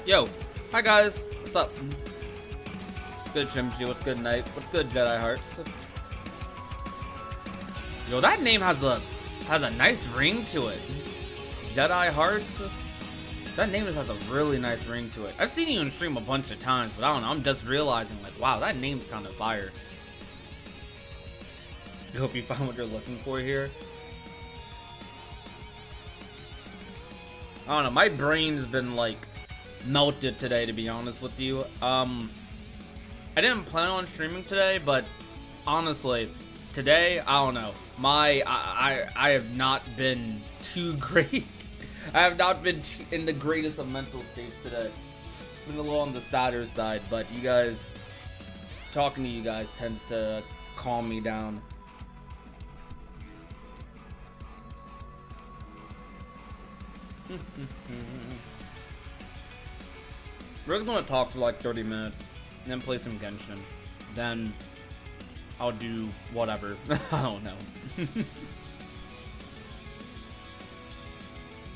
Yo, hi guys, what's up? What's good, Chimchi? What's good, Knight? What's good, Jedi Hearts? Yo, that name has a nice ring to it. Jedi Hearts. That name just has a really nice ring to it. I've seen you in stream a bunch of times, but I don't know. I'm just realizing, like, wow, that name's kind of fire. I hope you found what you're looking for here. I don't know. My brain's been like melted today, to be honest with you. I didn't plan on streaming today, but honestly, today, I don't know. I have not been too great. I have not been in the greatest of mental states today. Been a little on the sadder side, but you guys, talking to you guys tends to calm me down. We're just gonna talk for like 30 minutes, and then play some Genshin. Then I'll do whatever. I don't know.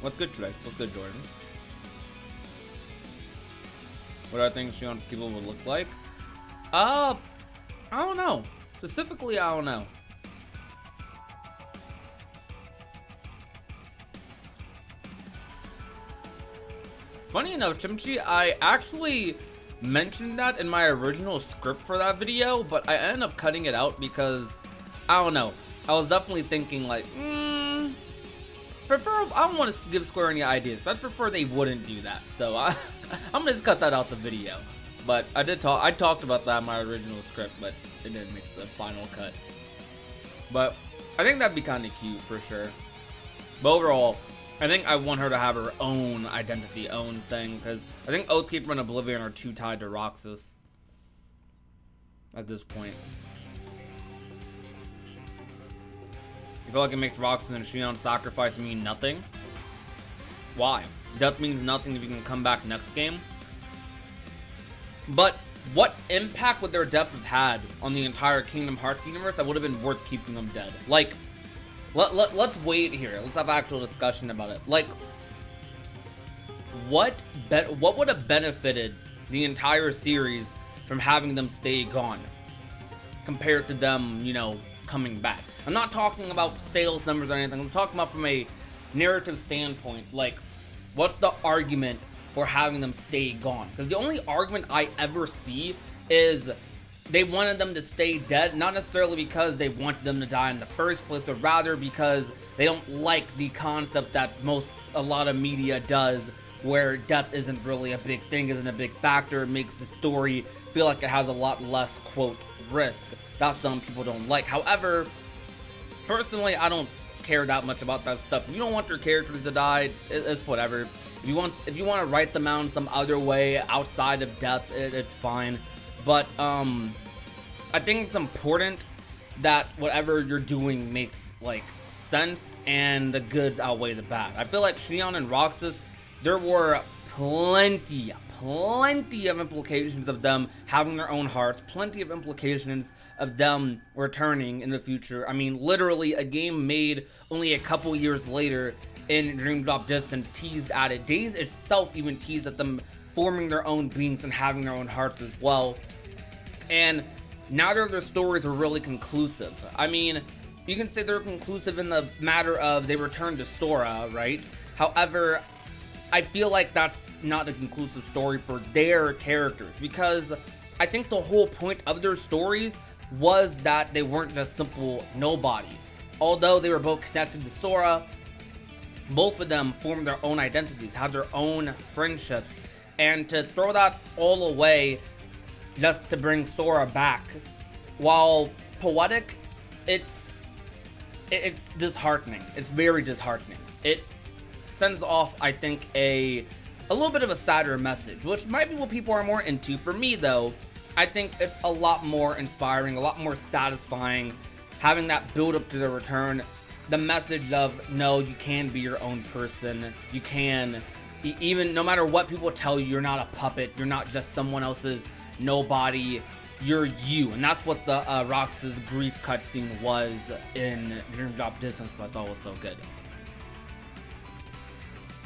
What's good, Trey? What's good, Jordan? What do I think Xion's people would look like? I don't know. Specifically, I don't know. Funny enough, Chimchi, I actually mentioned that in my original script for that video, but I ended up cutting it out because, I don't know. I was definitely thinking like, I don't want to give Square any ideas. I'd prefer they wouldn't do that. So I'm gonna just cut that out the video. But I talked about that in my original script, but it didn't make the final cut. But I think that'd be kind of cute for sure. But overall, I think I want her to have her own identity, own thing, because I think Oathkeeper and Oblivion are too tied to Roxas at this point. I feel like it makes Roxas and Xion sacrifice mean nothing. Why? Death means nothing if you can come back next game. But what impact would their death have had on the entire Kingdom Hearts universe that would have been worth keeping them dead? Like, let's wait here. Let's have actual discussion about it. Like, what would have benefited the entire series from having them stay gone compared to them, you know, coming back? I'm not talking about sales numbers or anything. I'm talking about from a narrative standpoint. Like, what's the argument for having them stay gone? Because the only argument I ever see is they wanted them to stay dead, not necessarily because they wanted them to die in the first place, but rather because they don't like the concept that a lot of media does, where death isn't really a big thing, isn't a big factor. It makes the story feel like it has a lot less, quote, risk. That's something people don't like. However, personally, I don't care that much about that stuff. If you don't want your characters to die, it's whatever. If you want to write them out in some other way outside of death, it's fine. But I think it's important that whatever you're doing makes like sense and the goods outweigh the bad. I feel like Xion and Roxas, there were plenty of implications of them having their own hearts, plenty of implications of them returning in the future. I mean, literally a game made only a couple years later in Dream Drop Distance teased at it. Days itself even teased at them forming their own beings and having their own hearts as well. And neither of their stories are really conclusive. I mean, you can say they're conclusive in the matter of they return to Sora, right? However, I feel like that's not a conclusive story for their characters, because I think the whole point of their stories was that they weren't just simple nobodies. Although they were both connected to Sora, both of them formed their own identities, had their own friendships, and to throw that all away just to bring Sora back, while poetic, it's disheartening. It's very disheartening. It sends off, I think, a little bit of a sadder message, which might be what people are more into. For me, though, I think it's a lot more inspiring, a lot more satisfying, having that build up to the return. The message of, no, you can be your own person. You can, even no matter what people tell you, you're not a puppet. You're not just someone else's nobody. You're you. And that's what the Roxas grief cutscene was in Dream Drop Distance, which I thought was so good.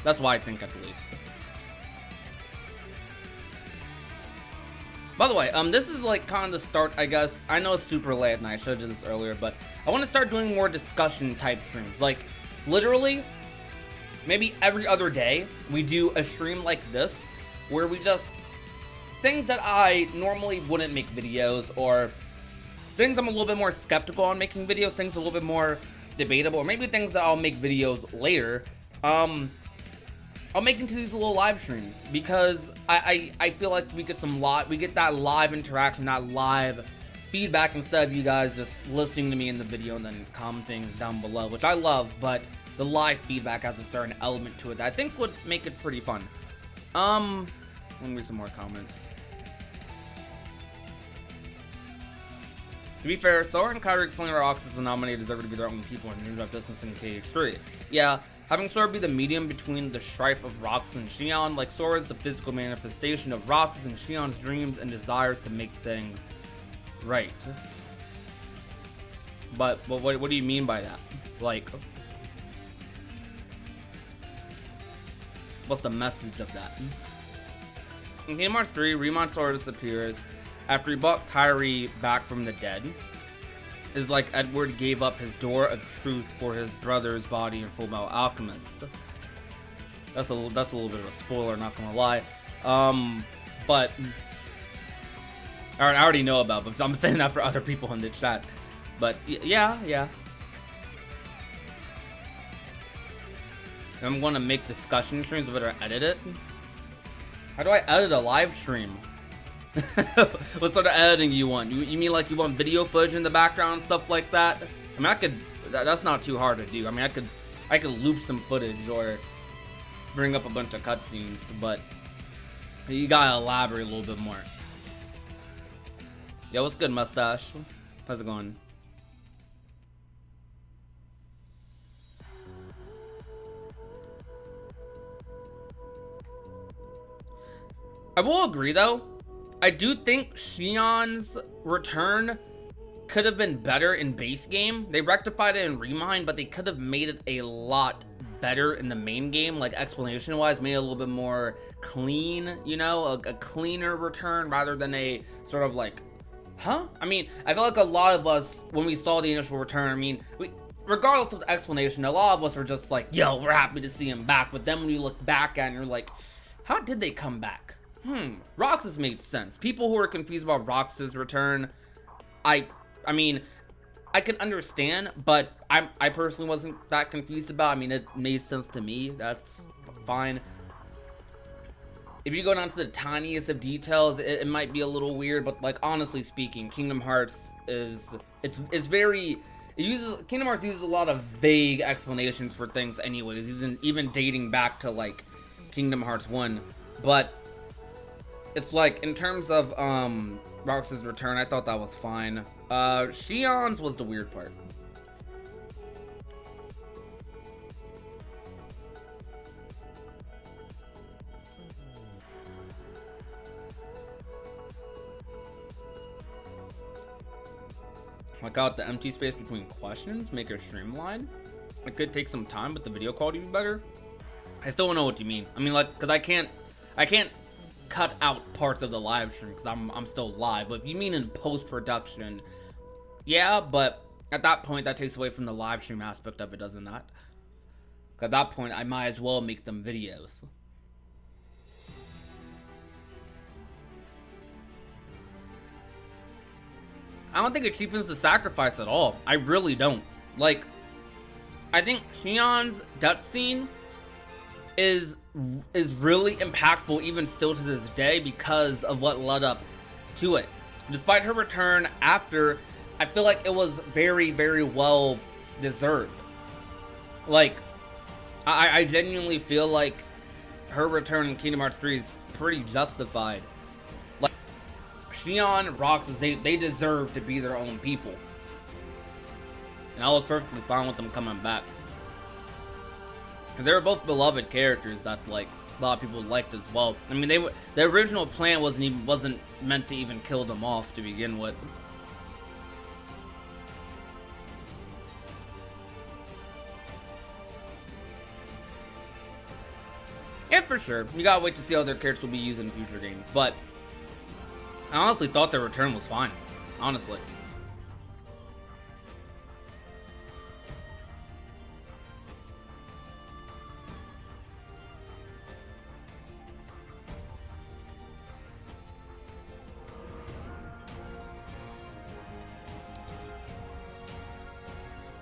That's why I think, at least. By the way, this is like kind of the start, I guess. I know it's super late and I should have done this earlier, but I want to start doing more discussion type streams. Like, literally, maybe every other day, we do a stream like this, where we just, things that I normally wouldn't make videos, or things I'm a little bit more skeptical on making videos, things a little bit more debatable, or maybe things that I'll make videos later, I'll make into these little live streams, because I feel like we get that live interaction, that live feedback, instead of you guys just listening to me in the video and then commenting down below, which I love, but the live feedback has a certain element to it that I think would make it pretty fun. Let me read some more comments. To be fair, Sora and Kyrie explain why Roxas and Nominee deserve to be their own people and dream about distance in KH3. Yeah, having Sora be the medium between the strife of Roxas and Xion, like Sora is the physical manifestation of Roxas and Xion's dreams and desires to make things right. But what do you mean by that? Like, what's the message of that? In Kingdom Hearts 3, Remon Sora disappears after he brought Kyrie back from the dead. Is like Edward gave up his door of truth for his brother's body in Fullmetal Alchemist. That's a little bit of a spoiler, not gonna lie. But I already know about, but I'm saying that for other people in the chat. But yeah. I'm gonna make discussion streams, but I edit it. How do I edit a live stream? What sort of editing you want? You mean like you want video footage in the background and stuff like that? I mean, that's not too hard to do. I mean, I could loop some footage or bring up a bunch of cutscenes, but you gotta elaborate a little bit more. Yo, what's good, mustache? How's it going? I will agree though. I do think Xion's return could have been better in base game. They rectified it in Remind, but they could have made it a lot better in the main game, like explanation wise, made it a little bit more clean, you know, a cleaner return rather than a sort of like, huh? I mean, I feel like a lot of us, when we saw the initial return, I mean, regardless of the explanation, a lot of us were just like, yo, we're happy to see him back. But then when you look back at it, you're like, how did they come back? Roxas made sense. People who are confused about Roxas' return, I mean, I can understand, but I personally wasn't that confused about. I mean, it made sense to me. That's fine. If you go down to the tiniest of details, it might be a little weird, but like honestly speaking, Kingdom Hearts Kingdom Hearts uses a lot of vague explanations for things anyways, even dating back to like Kingdom Hearts 1, but it's like, in terms of Roxas' return, I thought that was fine. Xion's was the weird part. Like out the empty space between questions, make it streamlined. It could take some time, but the video quality would be better. I still don't know what you mean. I mean, like, cause I can't cut out parts of the live stream because I'm still live. But if you mean in post-production, yeah, but at that point that takes away from the live stream aspect of it, doesn't that? At that point I might as well make them videos. I don't think it cheapens the sacrifice at all. I really don't. Like, I think Xion's death scene is really impactful even still to this day because of what led up to it. Despite her return after, I feel like it was very, very well deserved. Like, I genuinely feel like her return in Kingdom Hearts 3 is pretty justified. Like, Xion, Roxas, they deserve to be their own people. And I was perfectly fine with them coming back. They were both beloved characters that like a lot of people liked as well. I mean, the original plan wasn't meant to even kill them off to begin with. Yeah, for sure. You gotta wait to see how their characters will be used in future games. But I honestly thought their return was fine. Honestly.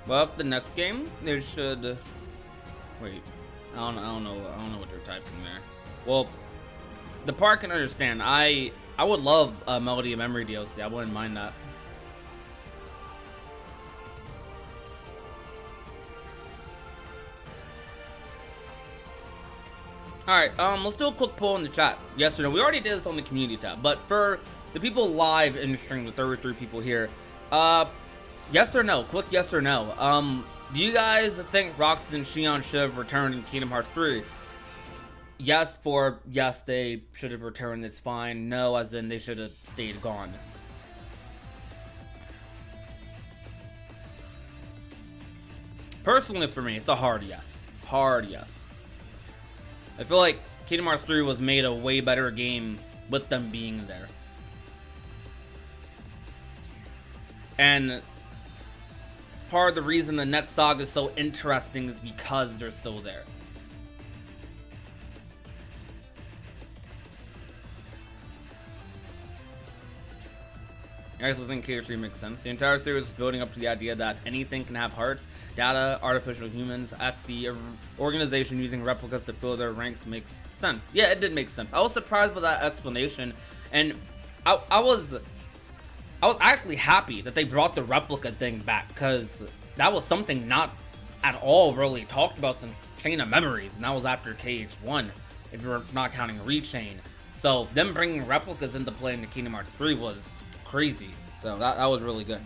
Well, if the next game, they should... Wait. I don't know what they're typing there. Well, the part can understand. I would love a Melody of Memory DLC. I wouldn't mind that. Alright, let's do a quick poll in the chat. Yes or no? We already did this on the community tab, but for the people live in the stream, the 33 people here, yes or no? Quick yes or no. Do you guys think Roxas and Xion should have returned in Kingdom Hearts 3? Yes for yes, they should have returned, it's fine. No, as in they should have stayed gone. Personally, for me, it's a hard yes. Hard yes. I feel like Kingdom Hearts 3 was made a way better game with them being there. And part of the reason the next saga is so interesting is because they're still there. I actually think KH3 makes sense. The entire series is building up to the idea that anything can have hearts. Data, artificial humans at the organization using replicas to fill their ranks makes sense. Yeah, it did make sense. I was surprised by that explanation, and I was actually happy that they brought the replica thing back, because that was something not at all really talked about since Chain of Memories, and that was after KH1, if you're not counting Rechain. So them bringing replicas into play in the Kingdom Hearts 3 was crazy. So that was really good.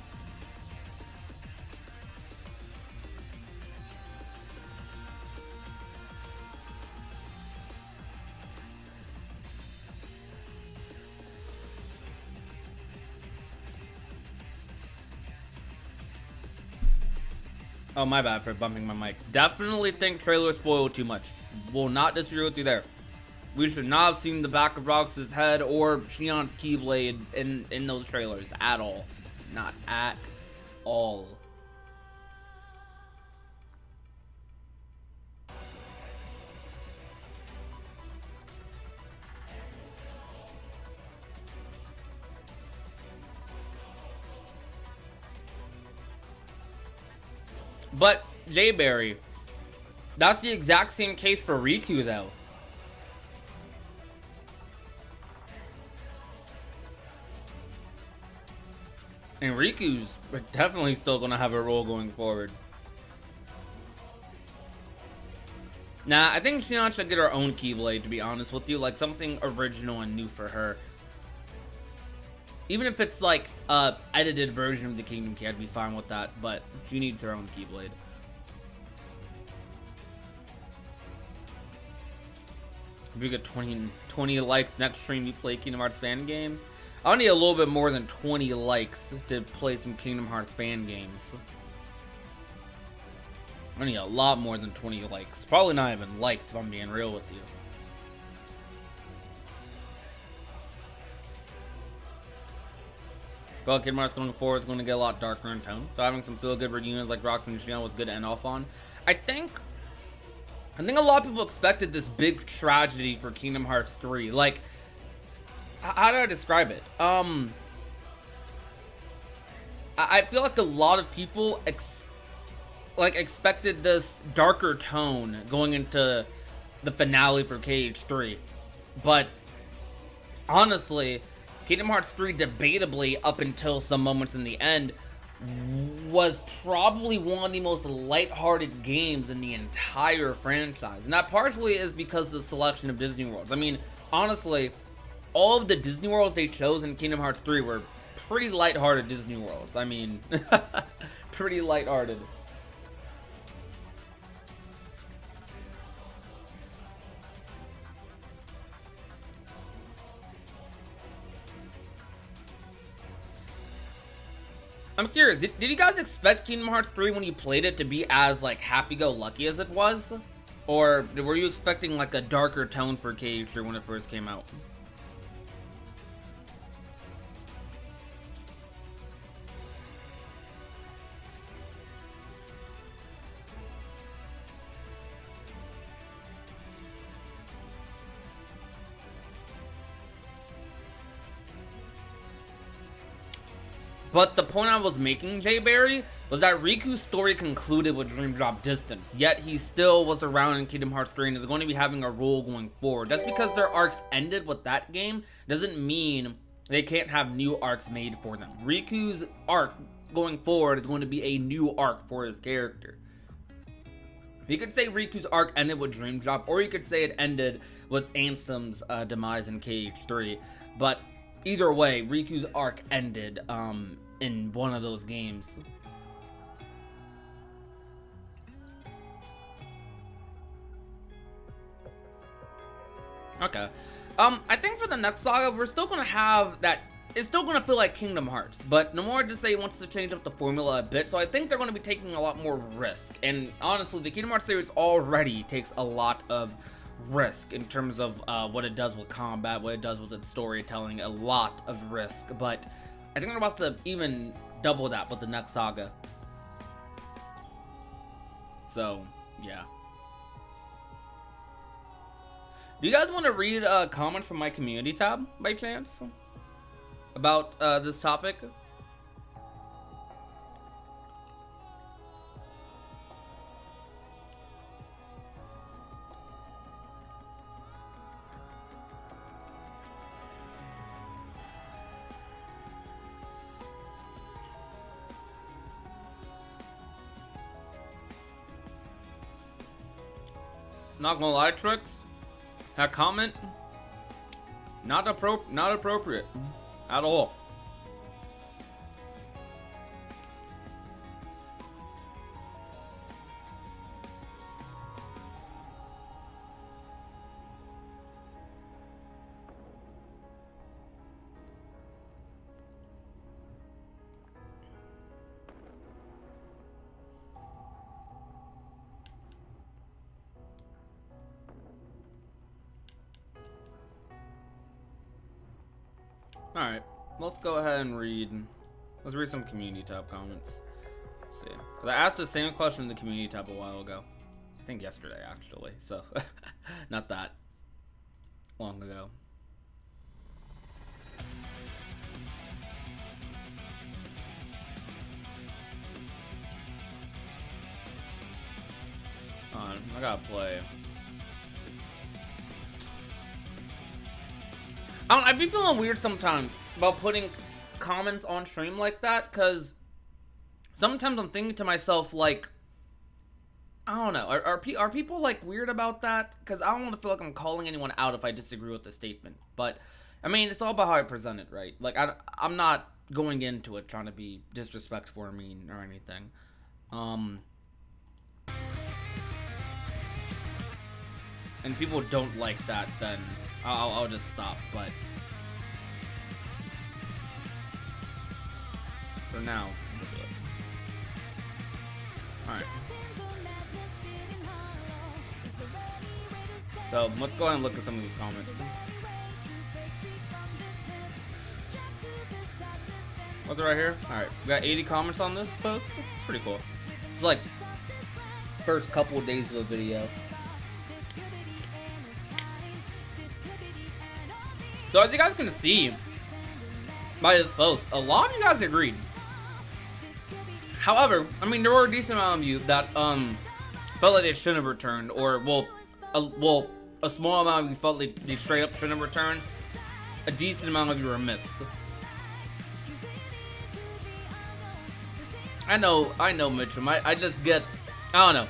Oh, my bad for bumping my mic. Definitely think trailer spoiled too much. Will not disagree with you there. We should not have seen the back of Roxas' head or Xion's Keyblade in those trailers at all. Not at all. But, Jayberry, that's the exact same case for Riku, though. And Riku's definitely still gonna have a role going forward. Nah, I think Xion should get her own Keyblade, to be honest with you. Like, something original and new for her. Even if it's like a edited version of the Kingdom Key, I'd be fine with that. But she needs her own Keyblade. If we get 20 likes next stream, you play Kingdom Hearts fan games. I'll need a little bit more than 20 likes to play some Kingdom Hearts fan games. I need a lot more than 20 likes. Probably not even likes if I'm being real with you. Well, Kingdom Hearts going forward is going to get a lot darker in tone. So having some feel-good reunions like Roxas and Xion was good to end off on. I think a lot of people expected this big tragedy for Kingdom Hearts 3. Like, how do I describe it? I feel like a lot of people expected this darker tone going into the finale for KH3. But honestly, Kingdom Hearts 3 debatably up until some moments in the end was probably one of the most lighthearted games in the entire franchise. And that partially is because of the selection of Disney Worlds. I mean, honestly, all of the Disney Worlds they chose in Kingdom Hearts 3 were pretty lighthearted Disney Worlds. I mean, pretty lighthearted. I'm curious, did you guys expect Kingdom Hearts 3 when you played it to be as, like, happy-go-lucky as it was? Or were you expecting, like, a darker tone for KH3 when it first came out? But the point I was making, Jay Berry, was that Riku's story concluded with Dream Drop Distance, yet he still was around in Kingdom Hearts 3 and is going to be having a role going forward. Just because their arcs ended with that game doesn't mean they can't have new arcs made for them. Riku's arc going forward is going to be a new arc for his character. You could say Riku's arc ended with Dream Drop, or you could say it ended with Ansem's demise in KH3, but either way, Riku's arc ended in one of those games. Okay. I think for the next saga, we're still gonna have that. It's still gonna feel like Kingdom Hearts, but Nomura did say he wants to change up the formula a bit, so I think they're gonna be taking a lot more risk. And honestly, the Kingdom Hearts series already takes a lot of risk in terms of what it does with combat, what it does with its storytelling, a lot of risk. But I think they're about to even double that with the next saga. So, yeah. Do you guys want to read comments from my community tab by chance about this topic? Not gonna lie, Tricks, that comment, not appropriate at all. Alright, let's go ahead and let's read some community tab comments. Let's see. 'Cause I asked the same question in the community tab a while ago. I think yesterday, actually. So, not that long ago. I gotta play. I'd be feeling weird sometimes about putting comments on stream like that, because sometimes I'm thinking to myself, like, I don't know, are people, like, weird about that? Because I don't want to feel like I'm calling anyone out if I disagree with the statement. But, I mean, it's all about how I present it, right? Like, I'm not going into it trying to be disrespectful or mean or anything. And people don't like that, then I'll just stop, but for now, we'll do it. Alright. So, let's go ahead and look at some of these comments. What's it right here? Alright, we got 80 comments on this post. Pretty cool. It's like first couple of days of a video. So as you guys can see by this post, a lot of you guys agreed. However, I mean, there were a decent amount of you that felt like they shouldn't have returned, or a small amount of you felt like they straight up shouldn't have returned. A decent amount of you were mixed. I know, Mitchum. I just get, I don't know.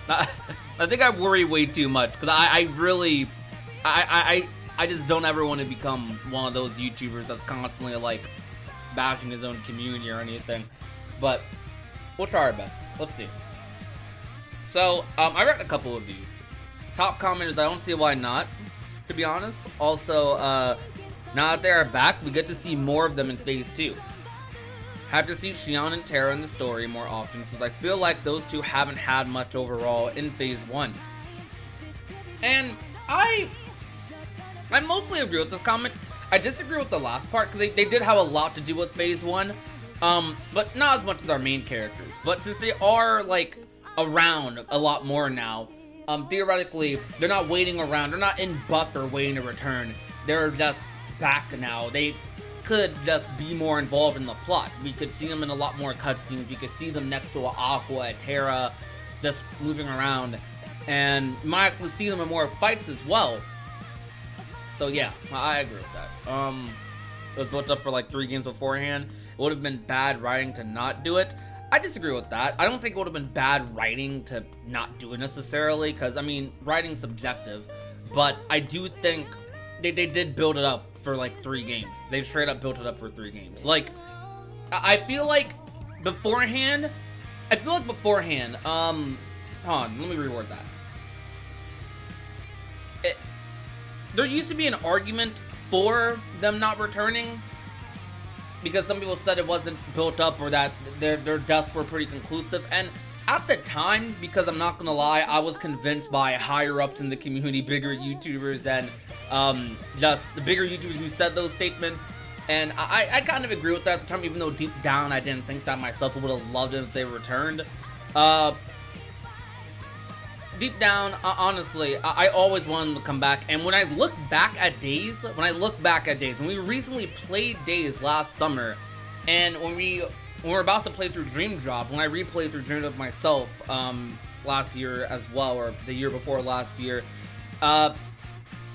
I think I worry way too much, because I really, I just don't ever want to become one of those YouTubers that's constantly, like, bashing his own community or anything. But we'll try our best. Let's see. So, I read a couple of these. Top comment is, I don't see why not, to be honest. Also, now that they are back, we get to see more of them in Phase 2. Have to see Xion and Terra in the story more often, since I feel like those two haven't had much overall in Phase 1. And I mostly agree with this comment. I disagree with the last part, because they did have a lot to do with Phase 1, but not as much as our main characters. But since they are, like, around a lot more now, theoretically, they're not waiting around, they're not in buffer waiting to return. They're just back now. They could just be more involved in the plot. We could see them in a lot more cutscenes. We could see them next to Aqua, Terra, just moving around. And you might actually see them in more fights as well. So yeah, I agree with that. It was built up for like 3 games beforehand. It would have been bad writing to not do it. I disagree with that. I don't think it would have been bad writing to not do it necessarily, because, I mean, writing's subjective. But I do think they did build it up for like 3 games. They straight up built it up for 3 games. Like, I feel like beforehand, hold on, let me reword that. There used to be an argument for them not returning, because some people said it wasn't built up, or that their deaths were pretty conclusive. And at the time, because I'm not gonna lie, I was convinced by higher ups in the community, bigger YouTubers, and just the bigger YouTubers who said those statements. And I kind of agree with that at the time, even though deep down I didn't think that myself. I would have loved it if they returned. Deep down, honestly, I always wanted them to come back. And when I look back at Days, when we recently played Days last summer, and when we're about to play through Dream Drop, when I replayed through Dream Drop myself last year as well, or the year before last year, and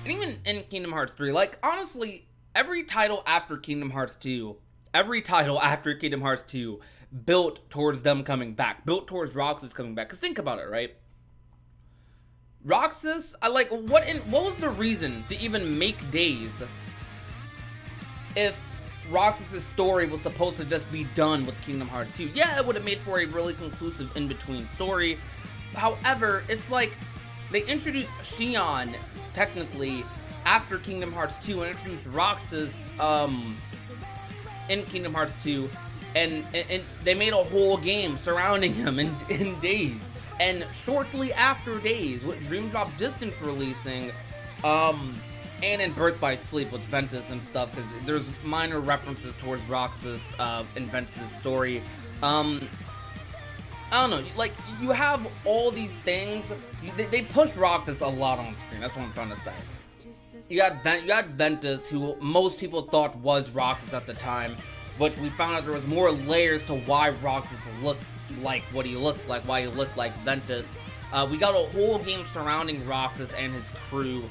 even in Kingdom Hearts 3, like, honestly, every title after Kingdom Hearts 2 built towards them coming back, built towards Roxas coming back. Because think about it, right? Roxas, what was the reason to even make Days if Roxas' story was supposed to just be done with Kingdom Hearts 2? Yeah, it would have made for a really conclusive in-between story. However, it's like they introduced Xion, technically, after Kingdom Hearts 2, and introduced Roxas in Kingdom Hearts 2, and they made a whole game surrounding him in Days. And shortly after Days, with Dream Drop Distance releasing, and in Birth by Sleep with Ventus and stuff, because there's minor references towards Roxas in Ventus' story. I don't know, like, you have all these things. They push Roxas a lot on screen, that's what I'm trying to say. You had Ventus, who most people thought was Roxas at the time, but we found out there was more layers to why Roxas looked like what he looked like, why he looked like Ventus. We got a whole game surrounding Roxas and his crew,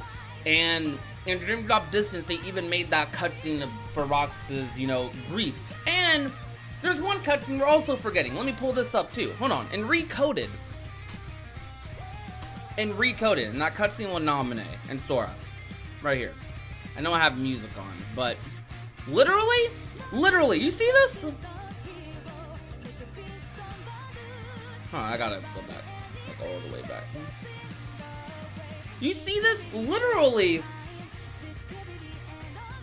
and in Dream Drop Distance, they even made that cutscene for Roxas', grief. And there's one cutscene we're also forgetting. Let me pull this up too. Hold on. In Recoded, and that cutscene with Naminé and Sora, right here. I know I have music on, but literally, you see this? Huh, I gotta go back, like all the way back. You see this? Literally,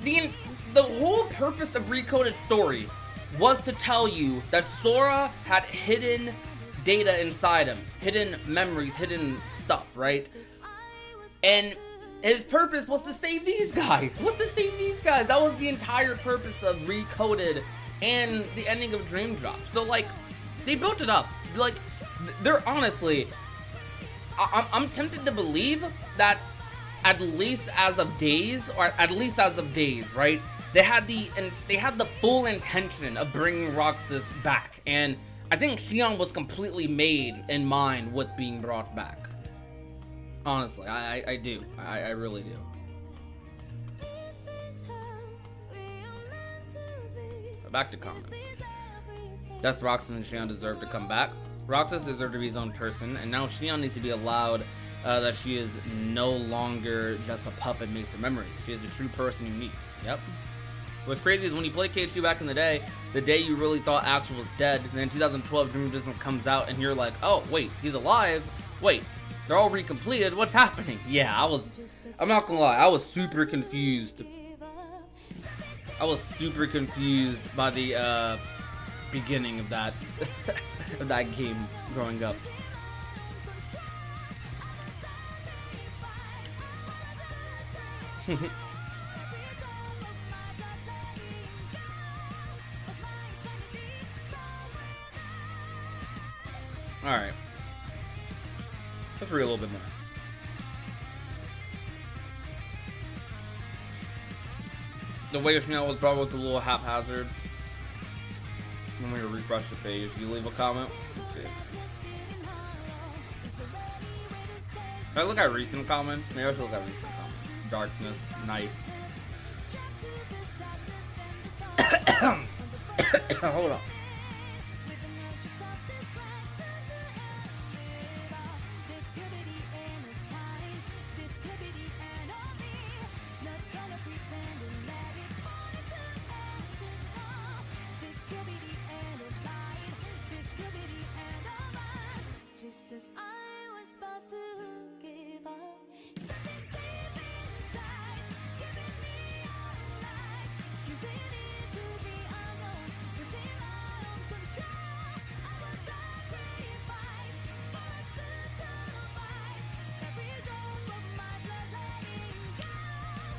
the whole purpose of Recoded Story was to tell you that Sora had hidden data inside him, hidden memories, hidden stuff, right? And his purpose was to save these guys. That was the entire purpose of Recoded and the ending of Dream Drop. So, like, they built it up. Like, they're honestly, I'm tempted to believe that at least as of Days, right? They had the full intention of bringing Roxas back, and I think Xion was completely made in mind with being brought back. Honestly, I do. I really do. But back to comments. Does Roxas and Xion deserve to come back? Roxas deserved to be his own person, and now Xion needs to be allowed that she is no longer just a puppet made for memory. She is a true person you meet. Yep. What's crazy is when you played KH2 back in the day you really thought Axel was dead, and then in 2012 Dream Distance comes out, and you're like, oh, wait, he's alive? Wait, they're all recompleted? What's happening? Yeah, I'm not gonna lie, I was super confused. By the, beginning of that of that game growing up. Alright. Let's read a little bit more. The way Xion was brought was a little haphazard. Let me refresh the page. You leave a comment. Let's see. If I look at recent comments, maybe I should look at recent comments. Darkness, nice. Hold on.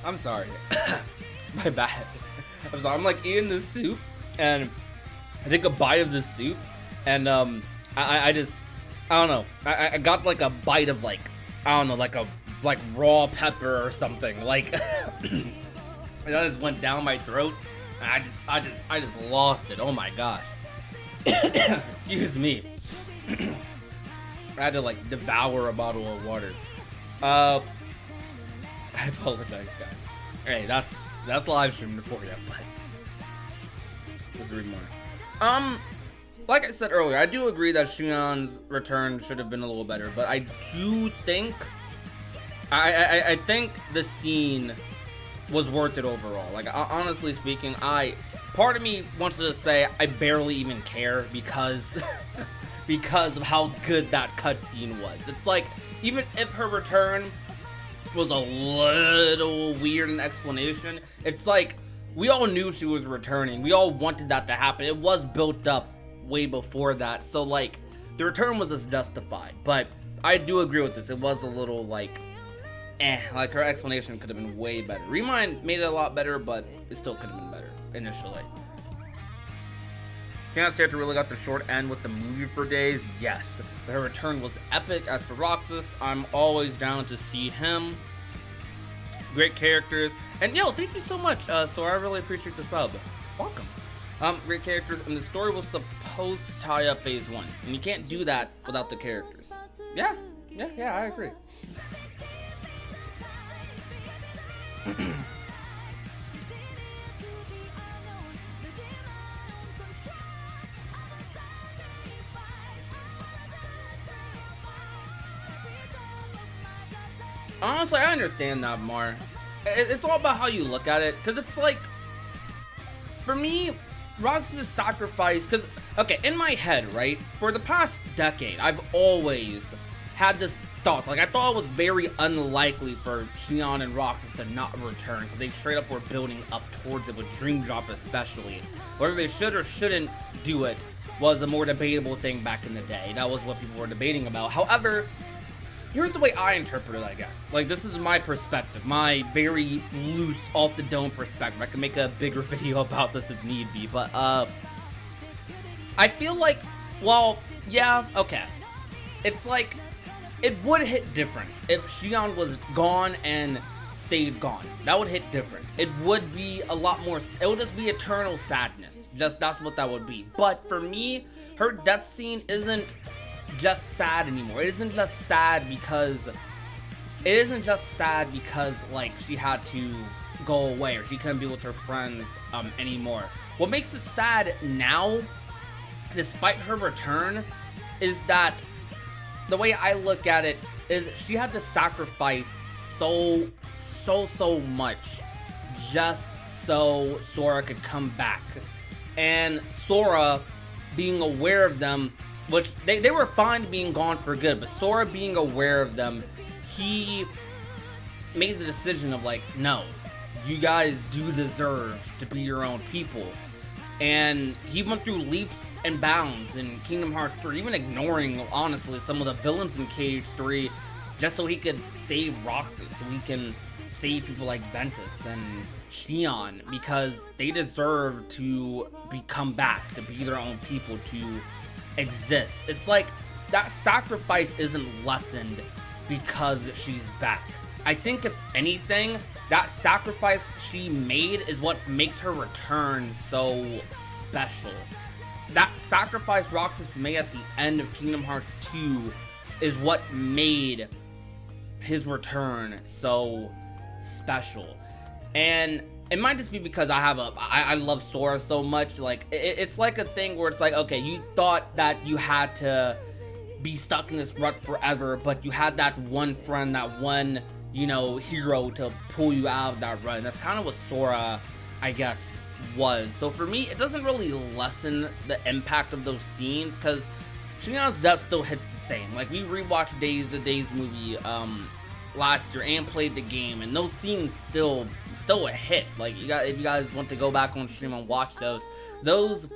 I'm sorry. My bad. I'm sorry. I'm like eating this soup, and I take a bite of this soup, and I don't know. I got like a bite of like, I don't know, like a raw pepper or something. Like, and that just went down my throat. And I just lost it. Oh my gosh. Excuse me. I had to like devour a bottle of water. I apologize, guys. Hey, that's live streaming for you, but let's read more. Like I said earlier, I do agree that Xion's return should have been a little better, but I do think I think the scene was worth it overall. Like, honestly speaking, part of me wants to say I barely even care because because of how good that cutscene was. It's like, even if her return was a little weird in explanation, it's like we all knew she was returning. We all wanted that to happen. It was built up way before that, so like the return was as justified. But I do agree with this. It was a little like like her explanation could have been way better. Remind made it a lot better, but it still could have been better initially. Xion's character really got the short end with the movie for days, yes. But her return was epic. As for Roxas, I'm always down to see him. Great characters. And yo, thank you so much, so I really appreciate the sub. Welcome. Great characters, and the story was supposed to tie up phase 1. And you can't do that without the characters. Yeah, I agree. Honestly, I understand that more. It's all about how you look at it, because it's like, for me, Roxas' sacrifice, because, okay, in my head, right, for the past decade, I've always had this thought, like, I thought it was very unlikely for Xion and Roxas to not return, because they straight up were building up towards it, with Dream Drop especially. Whether they should or shouldn't do it was a more debatable thing back in the day. That was what people were debating about. However, here's the way I interpret it, I guess. Like, this is my perspective, my very loose, off-the-dome perspective. I can make a bigger video about this if need be, but, I feel like, well, yeah, okay. It's like, it would hit different if Xion was gone and stayed gone. That would hit different. It would be a lot more, it would just be eternal sadness. That's what that would be. But for me, her death scene isn't just sad anymore. It isn't just sad because like she had to go away or she couldn't be with her friends anymore. What makes it sad now, despite her return, is that the way I look at it is she had to sacrifice so much just so Sora could come back. And Sora being aware of them, which they were fine being gone for good, but Sora being aware of them, he made the decision of like, no, you guys do deserve to be your own people. And he went through leaps and bounds in Kingdom Hearts 3, even ignoring, honestly, some of the villains in KH3, just so he could save Roxas, so he can save people like Ventus and Xion, because they deserve to come back, to be their own people, to exist. It's like that sacrifice isn't lessened because she's back. I think if anything, that sacrifice she made is what makes her return so special. That sacrifice Roxas made at the end of Kingdom Hearts 2 is what made his return so special. And it might just be because I love Sora so much. Like, it's like a thing where it's like, okay, you thought that you had to be stuck in this rut forever, but you had that one friend, that one, you know, hero to pull you out of that rut. And that's kind of what Sora, I guess, was. So for me, it doesn't really lessen the impact of those scenes, because Xion's death still hits the same. Like, we rewatched the Days movie last year and played the game, and those scenes still a hit. Like, if you guys want to go back on stream and watch those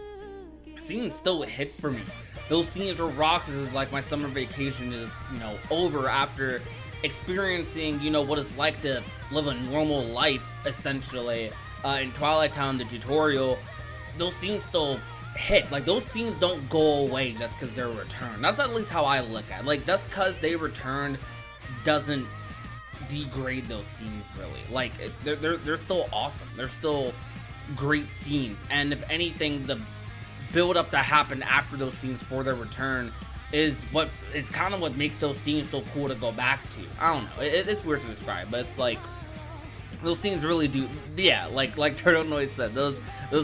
scenes still a hit for me. Those scenes where Roxas is like, my summer vacation is, you know, over after experiencing, you know, what it's like to live a normal life, essentially, in Twilight Town, the tutorial. Those scenes still hit. Like, those scenes don't go away just because they're returned. That's at least how I look at it. Like, just because they returned doesn't degrade those scenes, really. Like, they're still awesome. They're still great scenes. And if anything, the build up that happened after those scenes for their return is kind of what makes those scenes so cool to go back to. I don't know, it's weird to describe, but it's like, those scenes really do, yeah, like Turtle Noise said, those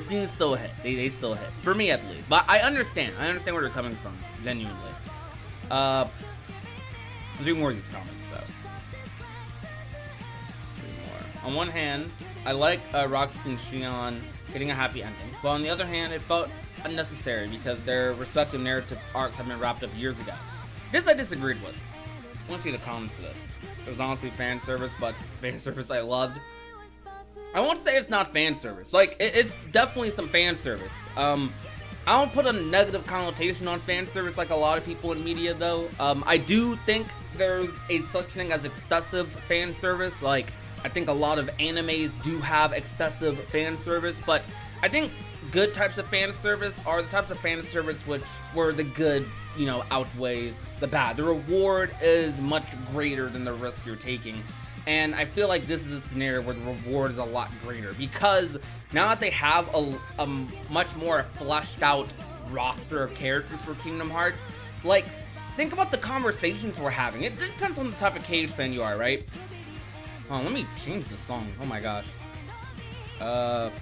scenes still hit. They still hit, for me at least. But I understand where they're coming from, genuinely. Let's do more of these comments though. On one hand, I like Roxas and Xion getting a happy ending, but on the other hand, it felt unnecessary because their respective narrative arcs have been wrapped up years ago. This I disagreed with. I want to see the comments to this. It was honestly fan service, but fan service I loved. I won't say it's not fan service. Like, it's definitely some fan service. I don't put a negative connotation on fan service like a lot of people in media, though. I do think there's a such thing as excessive fan service. Like, I think a lot of animes do have excessive fan service, but I think good types of fan service are the types of fan service where the good, you know, outweighs the bad. The reward is much greater than the risk you're taking. And I feel like this is a scenario where the reward is a lot greater, because now that they have a much more fleshed out roster of characters for Kingdom Hearts, like, think about the conversations we're having. It depends on the type of Cage fan you are, right? Oh, let me change the song. Oh my gosh. Hold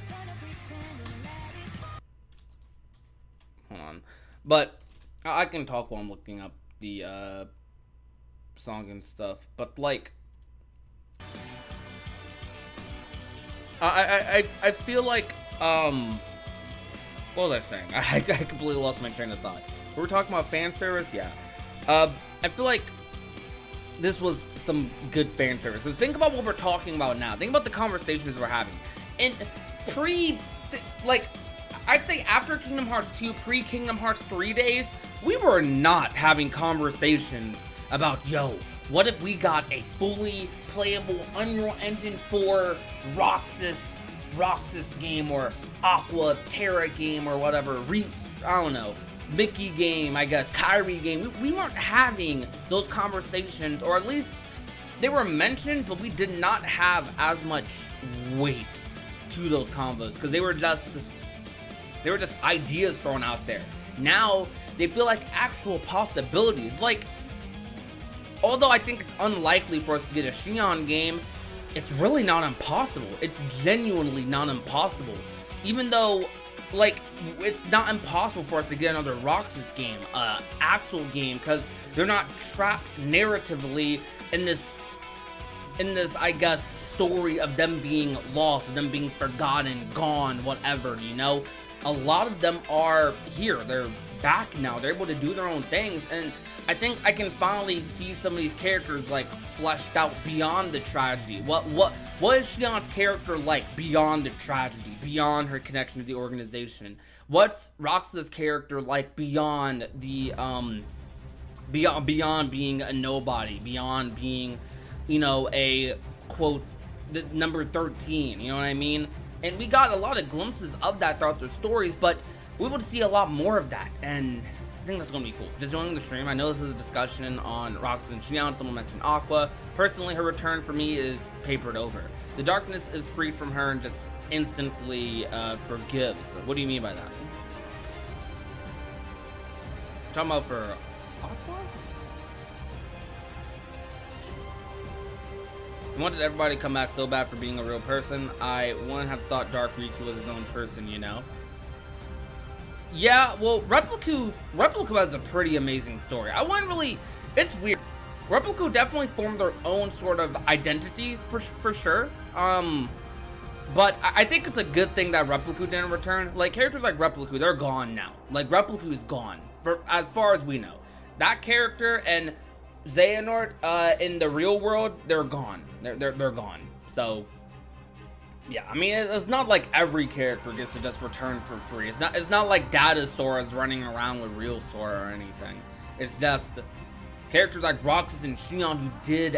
on. But I can talk while I'm looking up the song and stuff. But like, I feel like what was I saying? I completely lost my train of thought. We were talking about fan service, yeah. I feel like this was some good fan service. So think about what we're talking about now. Think about the conversations we're having. And I'd say after Kingdom Hearts 2, pre-Kingdom Hearts 3 days, we were not having conversations about, yo, what if we got a fully playable Unreal Engine 4 Roxas game, or Aqua Terra game, or whatever, I don't know, Mickey game, I guess, Kyrie game. We weren't having those conversations, or at least they were mentioned, but we did not have as much weight to those combos, because they were just ideas thrown out there. Now they feel like actual possibilities. Like, although I think it's unlikely for us to get a Xion game, it's really not impossible. It's genuinely not impossible. Even though, like, it's not impossible for us to get another Roxas game, Axel game, because they're not trapped narratively in this, I guess, story of them being lost, of them being forgotten, gone, whatever, you know? A lot of them are here. They're back now. They're able to do their own things, and I think I can finally see some of these characters, like, fleshed out beyond the tragedy. What is Xion's character like beyond the tragedy, beyond her connection to the organization? What's Roxas' character like beyond the beyond being a nobody, beyond being, you know, a quote, the number 13, you know what I mean? And we got a lot of glimpses of that throughout their stories, but we will see a lot more of that, and I think that's going to be cool. Just joining the stream, I know this is a discussion on Roxas and Xion. Someone mentioned Aqua. Personally, her return for me is papered over. The darkness is freed from her and just instantly forgives. What do you mean by that? Talking about for Aqua? I wanted everybody to come back so bad for being a real person. I wouldn't have thought Dark Riku was his own person, you know? Yeah, well, Repliku has a pretty amazing story. I wouldn't really... It's weird. Repliku definitely formed their own sort of identity, for sure. But I think it's a good thing that Repliku didn't return. Like, characters like Repliku, they're gone now. Like, Repliku is gone, for as far as we know. That character and Xehanort in the real world, they're gone. They're gone. So, yeah, I mean, it's not like every character gets to just return for free. It's not like Data Sora is running around with real Sora or anything. It's just characters like Roxas and Xion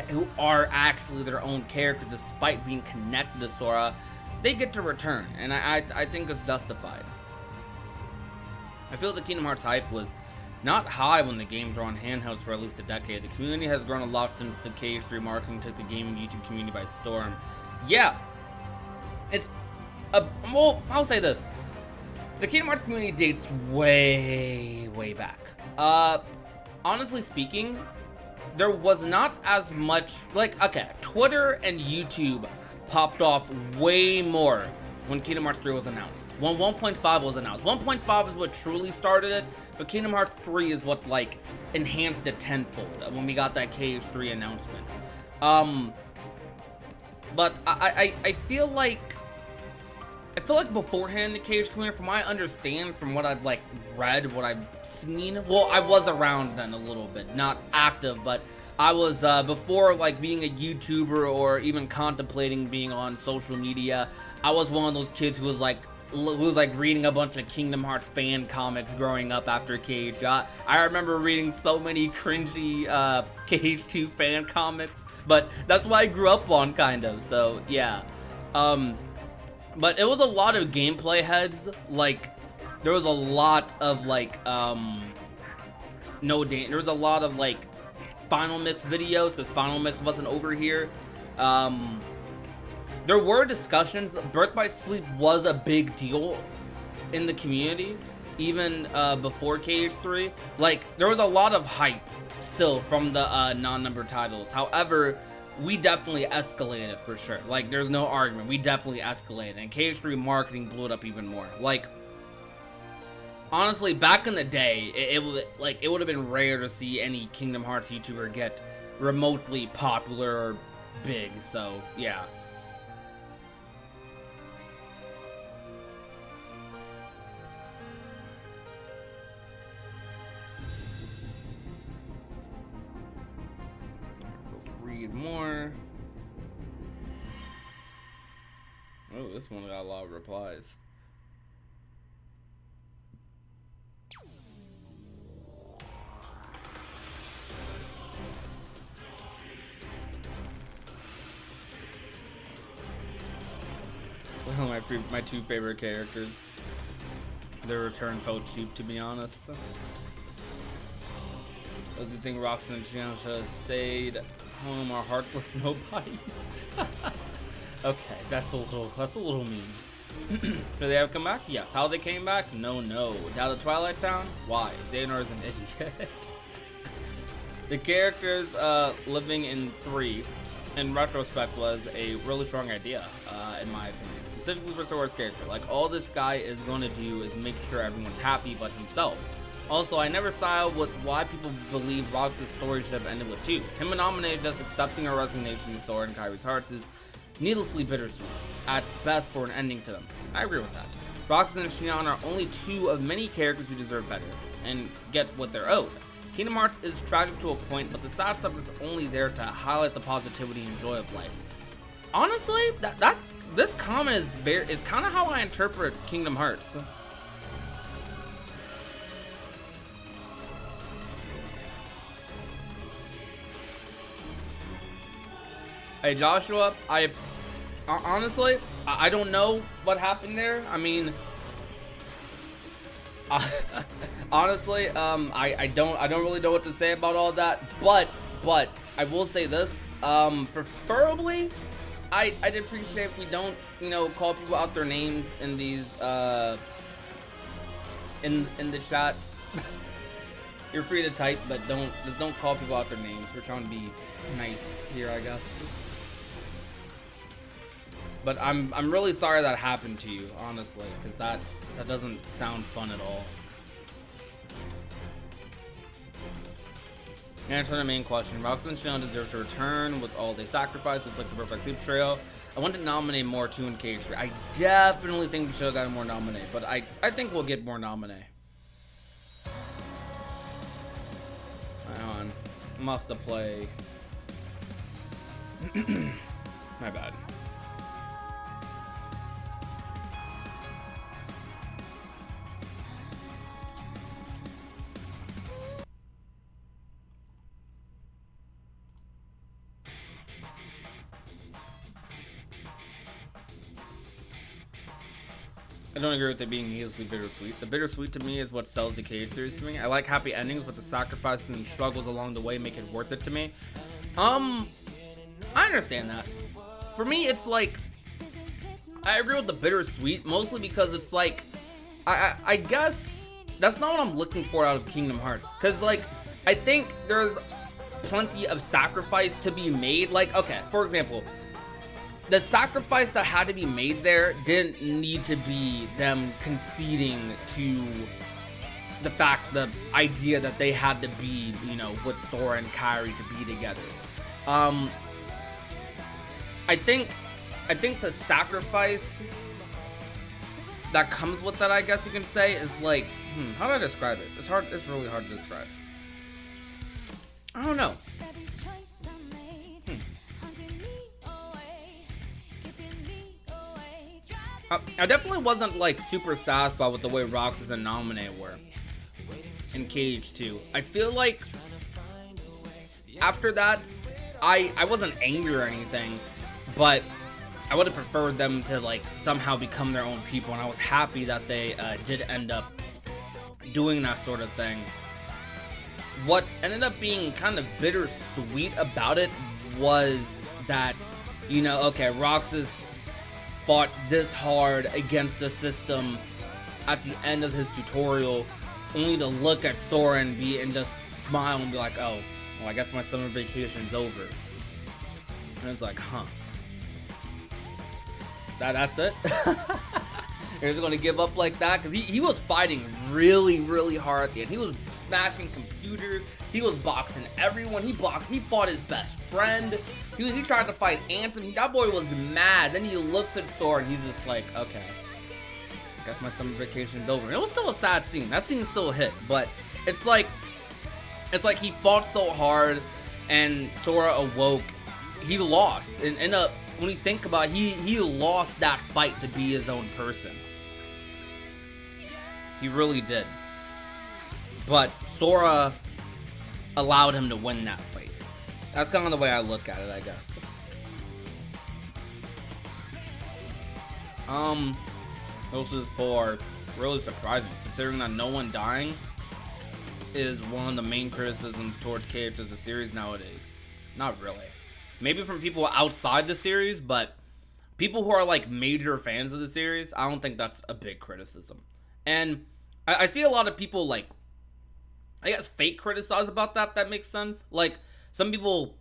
who are actually their own characters despite being connected to Sora, they get to return, and I think it's justified. I feel the Kingdom Hearts hype was not high when the games were on handhelds for at least a decade. The community has grown a lot since the KH3 marketing took the gaming YouTube community by storm. Yeah, it's well, I'll say this: the Kingdom Hearts community dates way back. Honestly speaking, there was not as much, like, okay, Twitter and YouTube popped off way more when Kingdom Hearts 3 was announced. When 1.5 was announced. 1.5 is what truly started it, but Kingdom Hearts 3 is what, like, enhanced it tenfold when we got that KH3 announcement. But I feel like beforehand in the KH community, from what I understand, from what I've, like, read, what I've seen, well, I was around then a little bit, not active, but I was, before, like, being a YouTuber or even contemplating being on social media, I was one of those kids who was, like, reading a bunch of Kingdom Hearts fan comics growing up after KH. I remember reading so many cringy, KH2 fan comics, but that's what I grew up on, kind of, so, yeah. But it was a lot of gameplay heads, like, there was a lot of, like, there was a lot of, like, Final Mix videos, because Final Mix wasn't over here. There were discussions. Birth by Sleep was a big deal in the community, even before KH3. Like, there was a lot of hype still from the non-numbered titles. However, we definitely escalated for sure. Like, there's no argument. We definitely escalated, and KH3 marketing blew it up even more. Like, honestly, back in the day, it would have been rare to see any Kingdom Hearts YouTuber get remotely popular or big. So, yeah. Read more. Oh, this one got a lot of replies. One of my two favorite characters. Their return felt cheap, to be honest. Those who think Roxas and Xion should have stayed home are heartless nobodies. Okay, that's a little mean. Do they have come back? Yes. How they came back? No. Down to Twilight Town? Why? Xehanort is an idiot. The characters living in 3, in retrospect, was a really strong idea, in my opinion. Specifically for Sora's character. Like, all this guy is going to do is make sure everyone's happy but himself. Also, I never side with why people believe Roxas' story should have ended with 2. Him and Amanita just accepting her resignation to Sora and Kairi's hearts is needlessly bittersweet, at best, for an ending to them. I agree with that. Roxas and Xion are only 2 of many characters who deserve better, and get what they're owed. Kingdom Hearts is tragic to a point, but the sad stuff is only there to highlight the positivity and joy of life. Honestly, this comment is kind of how I interpret Kingdom Hearts. Hey Joshua, honestly, I don't know what happened there. I mean, honestly, I don't really know what to say about all that. But I will say this: preferably, I'd appreciate if we don't, you know, call people out their names in these in the chat. You're free to type, but just don't call people out their names. We're trying to be nice here, I guess. But I'm really sorry that happened to you, honestly, because that doesn't sound fun at all. Answer the main question. Roxas and Xion deserve to return with all they sacrificed. It's like the perfect sleep trail. I want to nominate more 2 in KH3. I definitely think we should have gotten more nominate, but I think we'll get more nominate. Hang on. Must have play. My bad. I don't agree with it being needlessly bittersweet. The bittersweet to me is what sells the KH series to me. I like happy endings, but the sacrifices and struggles along the way make it worth it to me. I understand that. For me, it's like, I agree with the bittersweet, mostly because it's like, I guess that's not what I'm looking for out of Kingdom Hearts. Because, like, I think there's plenty of sacrifice to be made. Like, okay, for example, the sacrifice that had to be made there didn't need to be them conceding to the idea that they had to be, you know, with Sora and Kairi to be together. I think the sacrifice that comes with that, I guess you can say, is like, how do I describe it? It's really hard to describe. I don't know. I definitely wasn't like super satisfied with the way Roxas and Nominate were in KH2. I feel like after that, I wasn't angry or anything, but I would have preferred them to like somehow become their own people, and I was happy that they did end up doing that sort of thing. What ended up being kind of bittersweet about it was that, you know, okay, Roxas fought this hard against the system at the end of his tutorial, only to look at Sora and just smile and be like, oh, well, I guess my summer vacation's over. And it's like, huh. That's it? You're just gonna give up like that? Because he was fighting really, really hard at the end. He was smashing computers. He was boxing everyone. He fought his best friend. He tried to fight Ansem. That boy was mad. Then he looks at Sora and he's just like, okay, I guess my summer vacation's over. And it was still a sad scene. That scene still hit, but it's like he fought so hard and Sora awoke. He lost. And when you think about it, he lost that fight to be his own person. He really did. But Sora allowed him to win that fight. That's kind of the way I look at it, I guess. Those is poor. Really surprising, considering that no one dying is one of the main criticisms towards KH as a series nowadays. Not really. Maybe from people outside the series, but people who are like major fans of the series, I don't think that's a big criticism. And I see a lot of people like, I guess, fake criticize about that, if that makes sense. Like, some people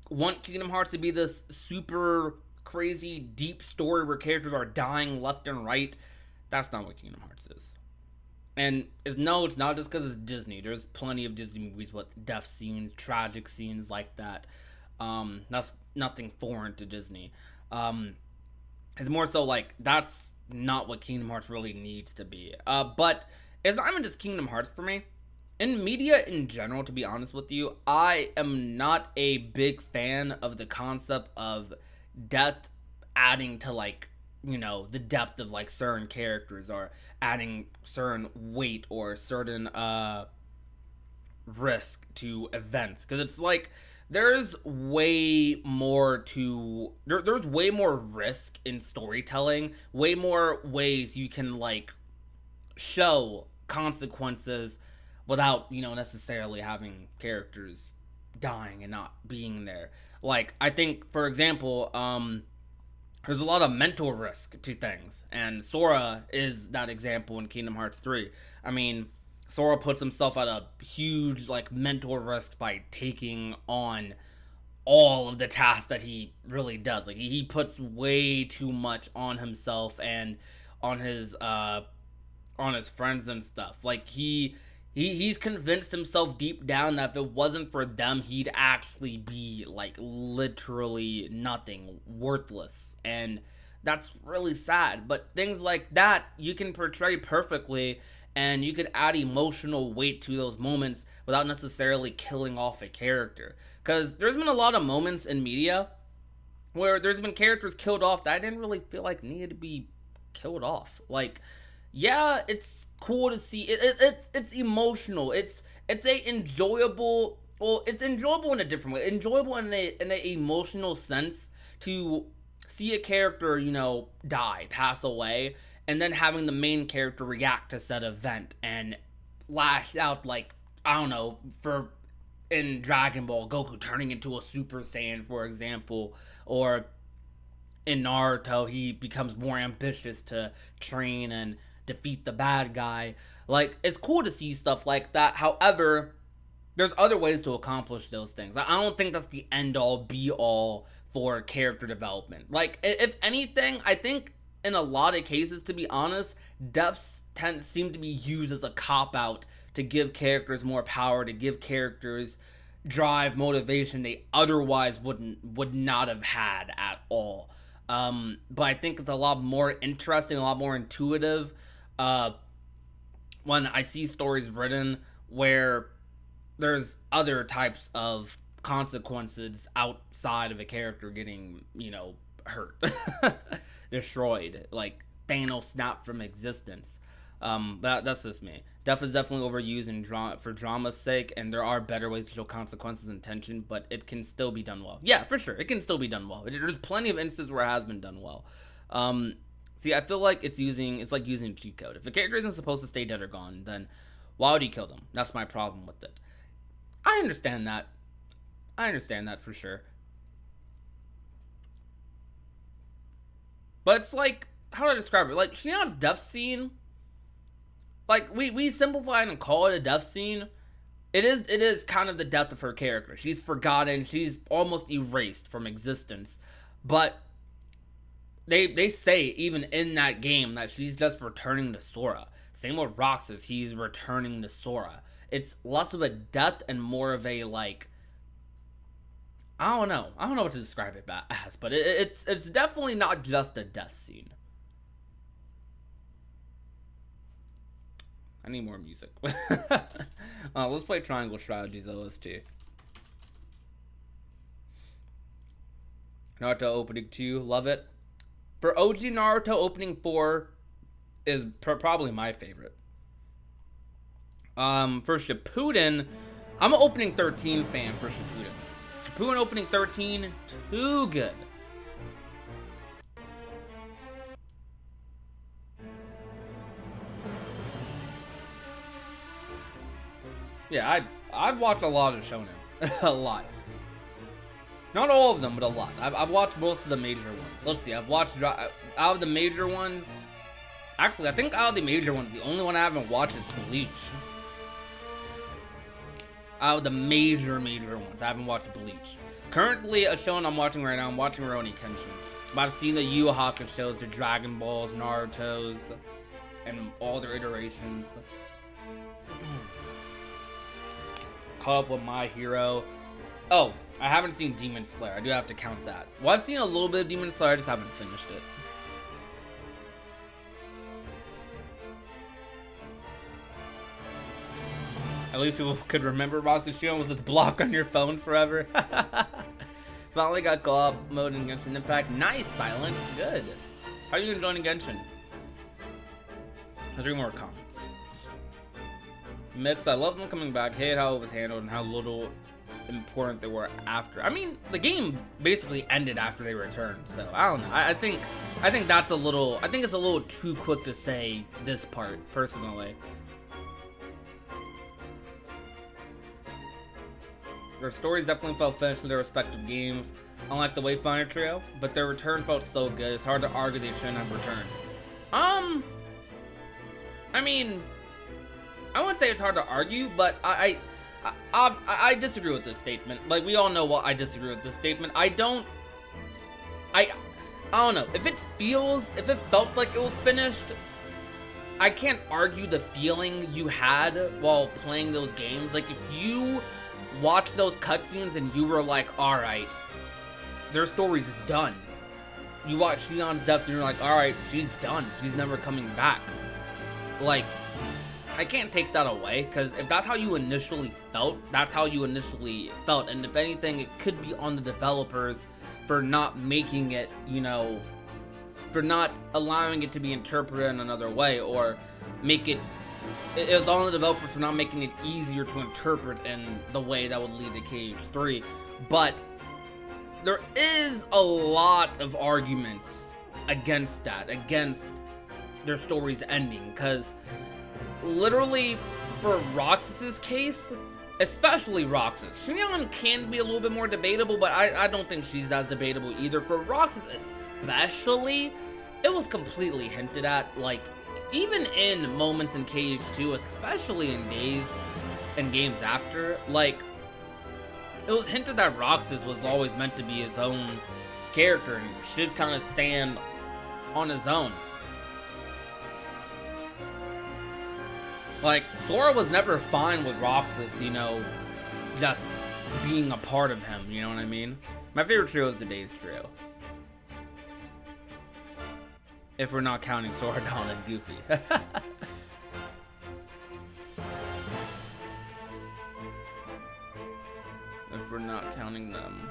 want Kingdom Hearts to be this super crazy deep story where characters are dying left and right. That's not what Kingdom Hearts is. And it's not just because it's Disney. There's plenty of Disney movies with death scenes, tragic scenes like that. That's nothing foreign to Disney. It's more so like, that's not what Kingdom Hearts really needs to be. But it's not even just Kingdom Hearts for me. In media in general, to be honest with you, I am not a big fan of the concept of death adding to, like, you know, the depth of like certain characters, or adding certain weight or certain risk to events. Because it's like, there's way more there's way more risk in storytelling, way more ways you can like show consequences without, you know, necessarily having characters dying and not being there. Like, I think, for example, there's a lot of mental risk to things, and Sora is that example in Kingdom Hearts 3. I mean, Sora puts himself at a huge like mental risk by taking on all of the tasks that he really does. Like he puts way too much on himself and on his friends and stuff. Like he's convinced himself deep down that if it wasn't for them, he'd actually be like literally nothing, worthless. And that's really sad. But things like that you can portray perfectly, and you could add emotional weight to those moments without necessarily killing off a character. Because there's been a lot of moments in media where there's been characters killed off that I didn't really feel like needed to be killed off. Like, yeah, it's cool to see. It's emotional. It's a enjoyable. Well, it's enjoyable in a different way. Enjoyable in a emotional sense to see a character, die, pass away, and then having the main character react to said event and lash out, like, I don't know, for in Dragon Ball, Goku turning into a Super Saiyan, for example, or in Naruto, he becomes more ambitious to train and defeat the bad guy. Like, it's cool to see stuff like that. However, there's other ways to accomplish those things. I don't think that's the end all be all for character development. Like, if anything, I think in a lot of cases, to be honest, deaths seem to be used as a cop-out to give characters more power, to give characters drive, motivation they otherwise would not have had at all. But I think it's a lot more interesting, a lot more intuitive when I see stories written where there's other types of consequences outside of a character getting, hurt, destroyed, like Thanos snapped from existence. That's just me. Death is definitely overused for drama's sake, and there are better ways to show consequences and tension, but it can still be done well. Yeah, for sure, it can still be done well. There's plenty of instances where it has been done well. See, I feel like it's like using a cheat code. If a character isn't supposed to stay dead or gone, then why would you kill them? That's my problem with it. I understand that. For sure. But it's like, how do I describe it? Like, Xion's death scene, like, we simplify it and call it a death scene. It is kind of the death of her character. She's forgotten. She's almost erased from existence. But they say, even in that game, that she's just returning to Sora. Same with Roxas. He's returning to Sora. It's less of a death and more of a, like, I don't know what to describe it as, but it's definitely not just a death scene. I need more music. Let's play Triangle Strategies OST. Naruto opening 2, love it. For OG Naruto, opening 4 is probably my favorite. For Shippuden, I'm an opening 13 fan for Shippuden. Shippuden opening 13, too good. Yeah, I've watched a lot of shonen. A lot. Not all of them, but a lot. I've watched most of the major ones. Let's see, I've watched, out of the major ones, actually, I think out of the major ones, the only one I haven't watched is Bleach. Out of the major ones, I haven't watched Bleach. Currently, a show I'm watching right now, I'm watching Rurouni Kenshin. But I've seen the Yu Yu Hakusho's, the Dragon Balls, Naruto's, and all their iterations. Caught up with My Hero. Oh, I haven't seen Demon Slayer. I do have to count that. Well, I've seen a little bit of Demon Slayer, I just haven't finished it. At least people could remember Roxas and Xion was this block on your phone forever. Finally got co-op mode in Genshin Impact. Nice, Silent. Good. How are you enjoying Genshin? 3 more comments. Mix, I love them coming back. Hate how it was handled and how little important they were after. I mean, the game basically ended after they returned, so I don't know. I think that's a little. I think it's a little too quick to say this part, personally. Their stories definitely felt finished in their respective games. unlike the Wayfinder trio, but their return felt so good. It's hard to argue they shouldn't have returned. I mean, I wouldn't say it's hard to argue, but I disagree with this statement. Like, we all know what I disagree with this statement. I don't know. If it felt like it was finished, I can't argue the feeling you had while playing those games. Like, if you watched those cutscenes and you were like, alright, their story's done. You watch Xion's death and you're like, alright, she's done. She's never coming back. Like, I can't take that away, because if that's how you initially felt, that's how you initially felt. And if anything, it could be on the developers for not making it, you know, for not allowing it to be interpreted in another way, or make it was on the developers for not making it easier to interpret in the way that would lead to KH3. But there is a lot of arguments against that, against their stories ending, because literally for Roxas's case, especially Roxas, Xion can be a little bit more debatable, but I don't think she's as debatable either. For Roxas especially, it was completely hinted at, like, even in moments in KH2, especially in days and games after, like, it was hinted that Roxas was always meant to be his own character and should kind of stand on his own. Like, Sora was never fine with Roxas, you know, just being a part of him, you know what I mean? My favorite trio is the Days trio. If we're not counting Sora, Donald, and Goofy. If we're not counting them.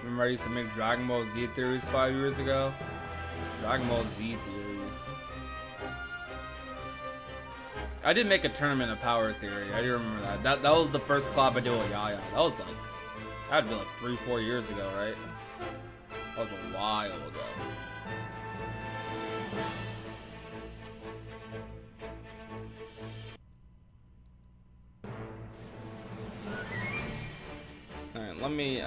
Remember I used to make Dragon Ball Z theories 5 years ago? Dragon Ball Z theories. I did make a tournament of Power Theory. I do remember that. That was the first collab I did with Yaya. That was like, that'd be like 3-4 years ago, right? That was a while ago. Alright, let me,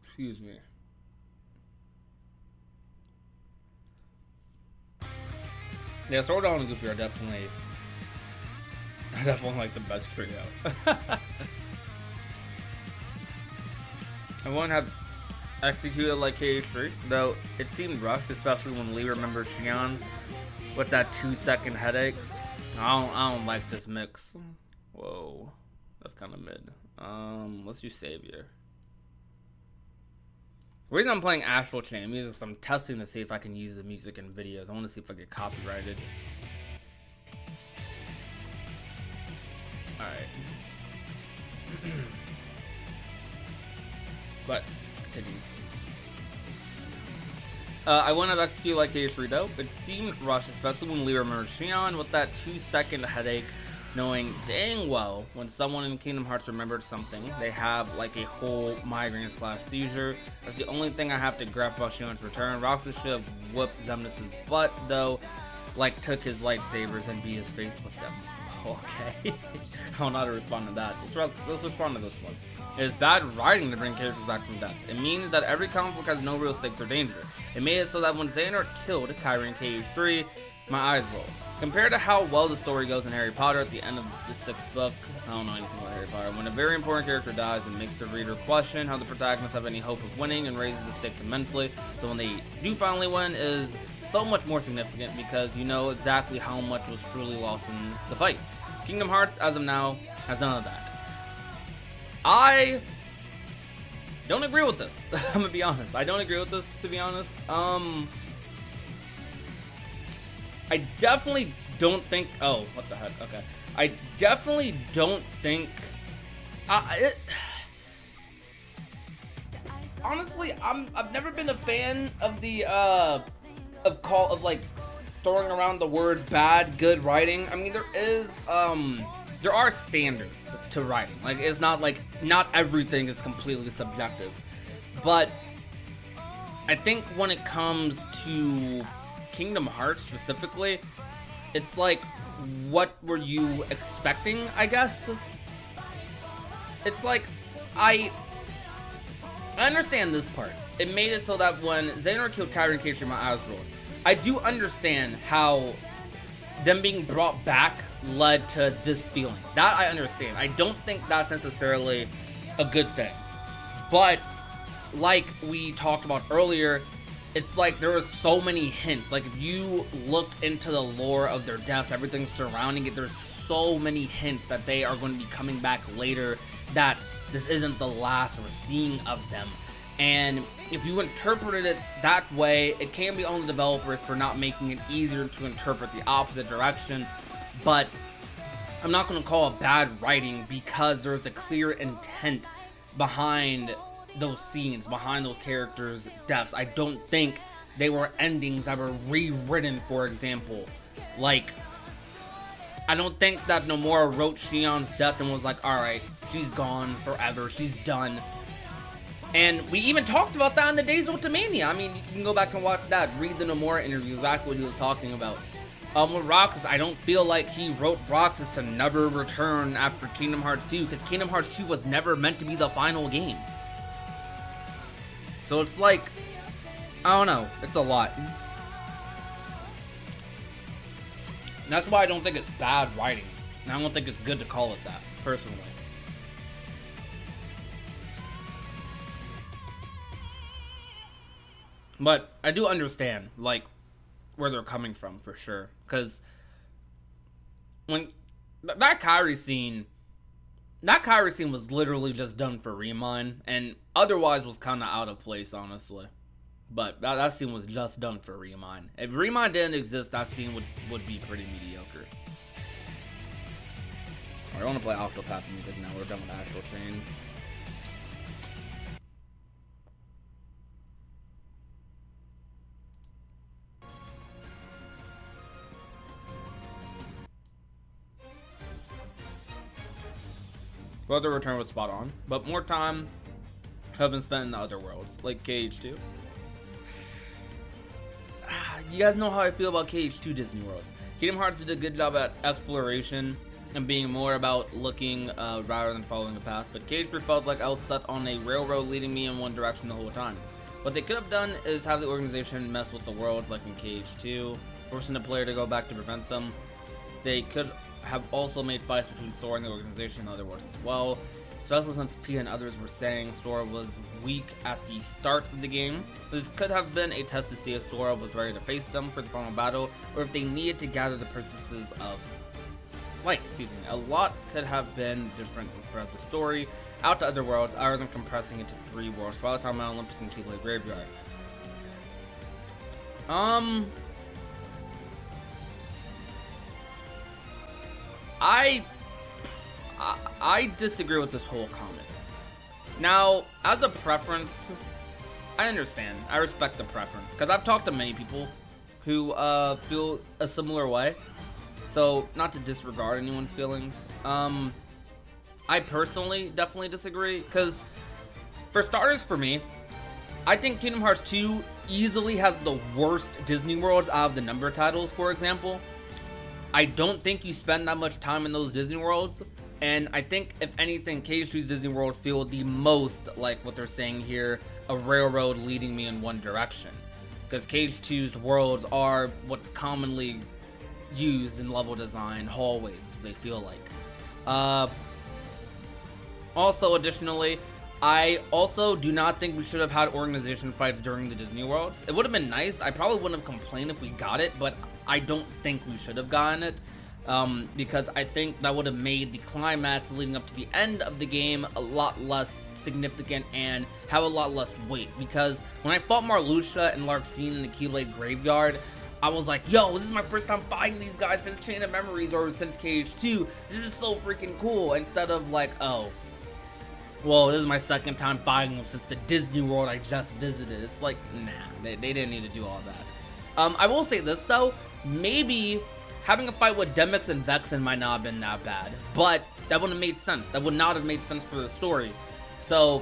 excuse me. Yeah, Sword Down and Goofy are definitely like the best trio. I won't have executed like KH3, though it seemed rushed, especially when Lee remembers Xion with that 2-second headache. I don't like this mix. Whoa, that's kind of mid. Let's do Savior. The reason I'm playing Astral Chain music is I'm testing to see if I can use the music in videos. I want to see if I get copyrighted. Alright. But, continue. I wouldn't have executed like KH3 though. It seemed rushed, especially when Lee remembers Xion with that 2-second headache, knowing dang well when someone in Kingdom Hearts remembered something, they have like a whole migraine / seizure. That's the only thing I have to grasp about Xion's return. Roxas should have whooped Xemnas' butt though, like took his lightsabers and beat his face with them. Okay. I don't know how to respond to that. Let's respond to this one. It is bad writing to bring characters back from death. It means that every conflict has no real stakes or danger. It made it so that when Xehanort killed Kyrie in KH3, my eyes rolled. Compared to how well the story goes in Harry Potter at the end of the 6th book, I don't know anything about Harry Potter, when a very important character dies, it makes the reader question how the protagonists have any hope of winning and raises the stakes immensely. So when they do finally win, it is so much more significant because you know exactly how much was truly lost in the fight. Kingdom Hearts, as of now, has none of that. I don't agree with this. I'm gonna be honest. I don't agree with this, to be honest. I definitely don't think. Oh, what the heck? Okay. I definitely don't think. Honestly, I've never been a fan of the of like throwing around the word bad, good writing. I mean, there is there are standards to writing. Like, it's not like not everything is completely subjective, but I think when it comes to Kingdom Hearts specifically, it's like, what were you expecting, I guess? It's like, I understand this part. It made it so that when Xehanort killed Kairi and Keishima Asriel, I do understand how them being brought back led to this feeling. That I understand. I don't think that's necessarily a good thing. But like we talked about earlier, it's like there were so many hints. Like, if you looked into the lore of their deaths, everything surrounding it, there's so many hints that they are going to be coming back later, that this isn't the last we're seeing of them. And if you interpreted it that way, it can be on the developers for not making it easier to interpret the opposite direction. But I'm not going to call it bad writing, because there's a clear intent behind those scenes, behind those characters' deaths. I don't think they were endings that were rewritten, for example. Like, I don't think that Nomura wrote Xion's death and was like, alright, she's gone forever, she's done. And we even talked about that in the Days of Ultimania. I mean, you can go back and watch that, read the Nomura interview, exactly what he was talking about. With Roxas, I don't feel like he wrote Roxas to never return after Kingdom Hearts 2, because Kingdom Hearts 2 was never meant to be the final game. So it's like, I don't know, it's a lot. And that's why I don't think it's bad writing. And I don't think it's good to call it that, personally. But I do understand, like, where they're coming from, for sure. Because when that Kairi scene was literally just done for Remind, and otherwise was kind of out of place, honestly. But that scene was just done for Remind. If Remind didn't exist, that scene would be pretty mediocre. Alright, I want to play Octopath music now. We're done with Astral Chain. Well, the return was spot on, but more time have been spent in the other worlds, like KH2. You guys know how I feel about KH2 Disney Worlds. Kingdom Hearts did a good job at exploration and being more about looking rather than following a path, but KH3 felt like I was set on a railroad leading me in one direction the whole time. What they could have done is have the organization mess with the worlds like in KH2, forcing the player to go back to prevent them. They could have also made fights between Sora and the organization in other words as well, especially since Pia and others were saying Sora was weak at the start of the game. This could have been a test to see if Sora was ready to face them for the final battle, or if they needed to gather the princesses of light. Excuse me. A lot could have been different to spread the story out to other worlds, other than compressing it to 3 worlds by the time Mount Olympus and Keyblade Graveyard. I disagree with this whole comment. Now, as a preference, I understand. I respect the preference, because I've talked to many people who feel a similar way. So, not to disregard anyone's feelings. I personally definitely disagree, because for starters, for me, I think Kingdom Hearts 2 easily has the worst Disney Worlds out of the number titles, for example. I don't think you spend that much time in those Disney Worlds, and I think, if anything, KH2's Disney Worlds feel the most like what they're saying here, a railroad leading me in one direction. Because KH2's worlds are what's commonly used in level design, hallways, they feel like. Also, additionally, I also do not think we should have had organization fights during the Disney Worlds. It would have been nice. I probably wouldn't have complained if we got it, but I don't think we should have gotten it, because I think that would have made the climax leading up to the end of the game a lot less significant and have a lot less weight. Because when I fought Marluxia and Larxene in the Keyblade Graveyard, I was like, yo, this is my first time fighting these guys since Chain of Memories or since KH2. This is so freaking cool. Instead of like, oh, well, this is my second time fighting them since the Disney World I just visited. It's like, nah, they didn't need to do all that. I will say this though, maybe having a fight with Demyx and Vexen might not have been that bad, but that wouldn't have made sense. That would not have made sense for the story. So,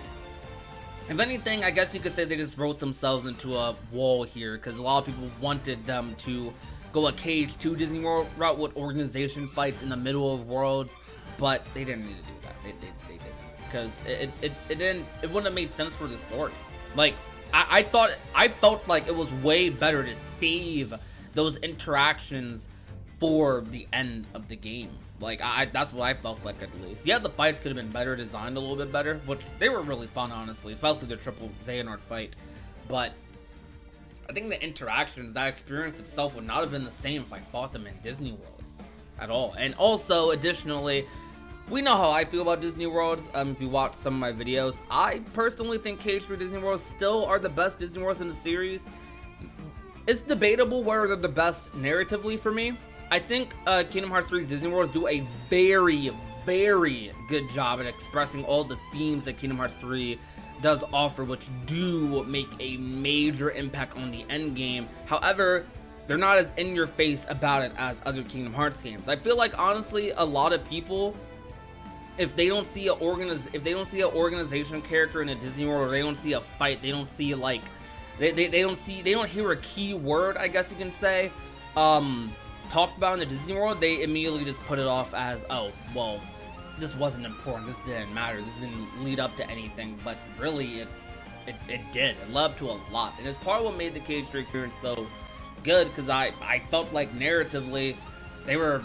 if anything, I guess you could say they just wrote themselves into a wall here, because a lot of people wanted them to go a Cage 2 Disney World route with organization fights in the middle of worlds, but they didn't need to do that. They didn't, because it wouldn't have made sense for the story. Like, I felt like it was way better to save those interactions for the end of the game. Like, that's what I felt like, at least. Yeah, the fights could have been better designed, a little bit better, which they were really fun, honestly, especially the triple Xehanort fight. But I think the interactions, that experience itself would not have been the same if I fought them in Disney Worlds at all. And also, additionally, we know how I feel about Disney Worlds. If you watch some of my videos, I personally think Cage 3 Disney Worlds still are the best Disney Worlds in the series. It's debatable whether they're the best narratively for me. I think Kingdom Hearts 3's Disney Worlds do a very, very good job at expressing all the themes that Kingdom Hearts 3 does offer, which do make a major impact on the end game. However, they're not as in your face about it as other Kingdom Hearts games. I feel like, honestly, a lot of people, if they don't see an organization character in a Disney World, or they don't see a fight, they don't see like they don't hear a key word, I guess you can say, talked about in the Disney World, they immediately just put it off as, oh, well, this wasn't important, this didn't matter, this didn't lead up to anything. But really, it did. It led up to a lot, and it's part of what made the Cage 3 experience so good, because I felt like narratively they were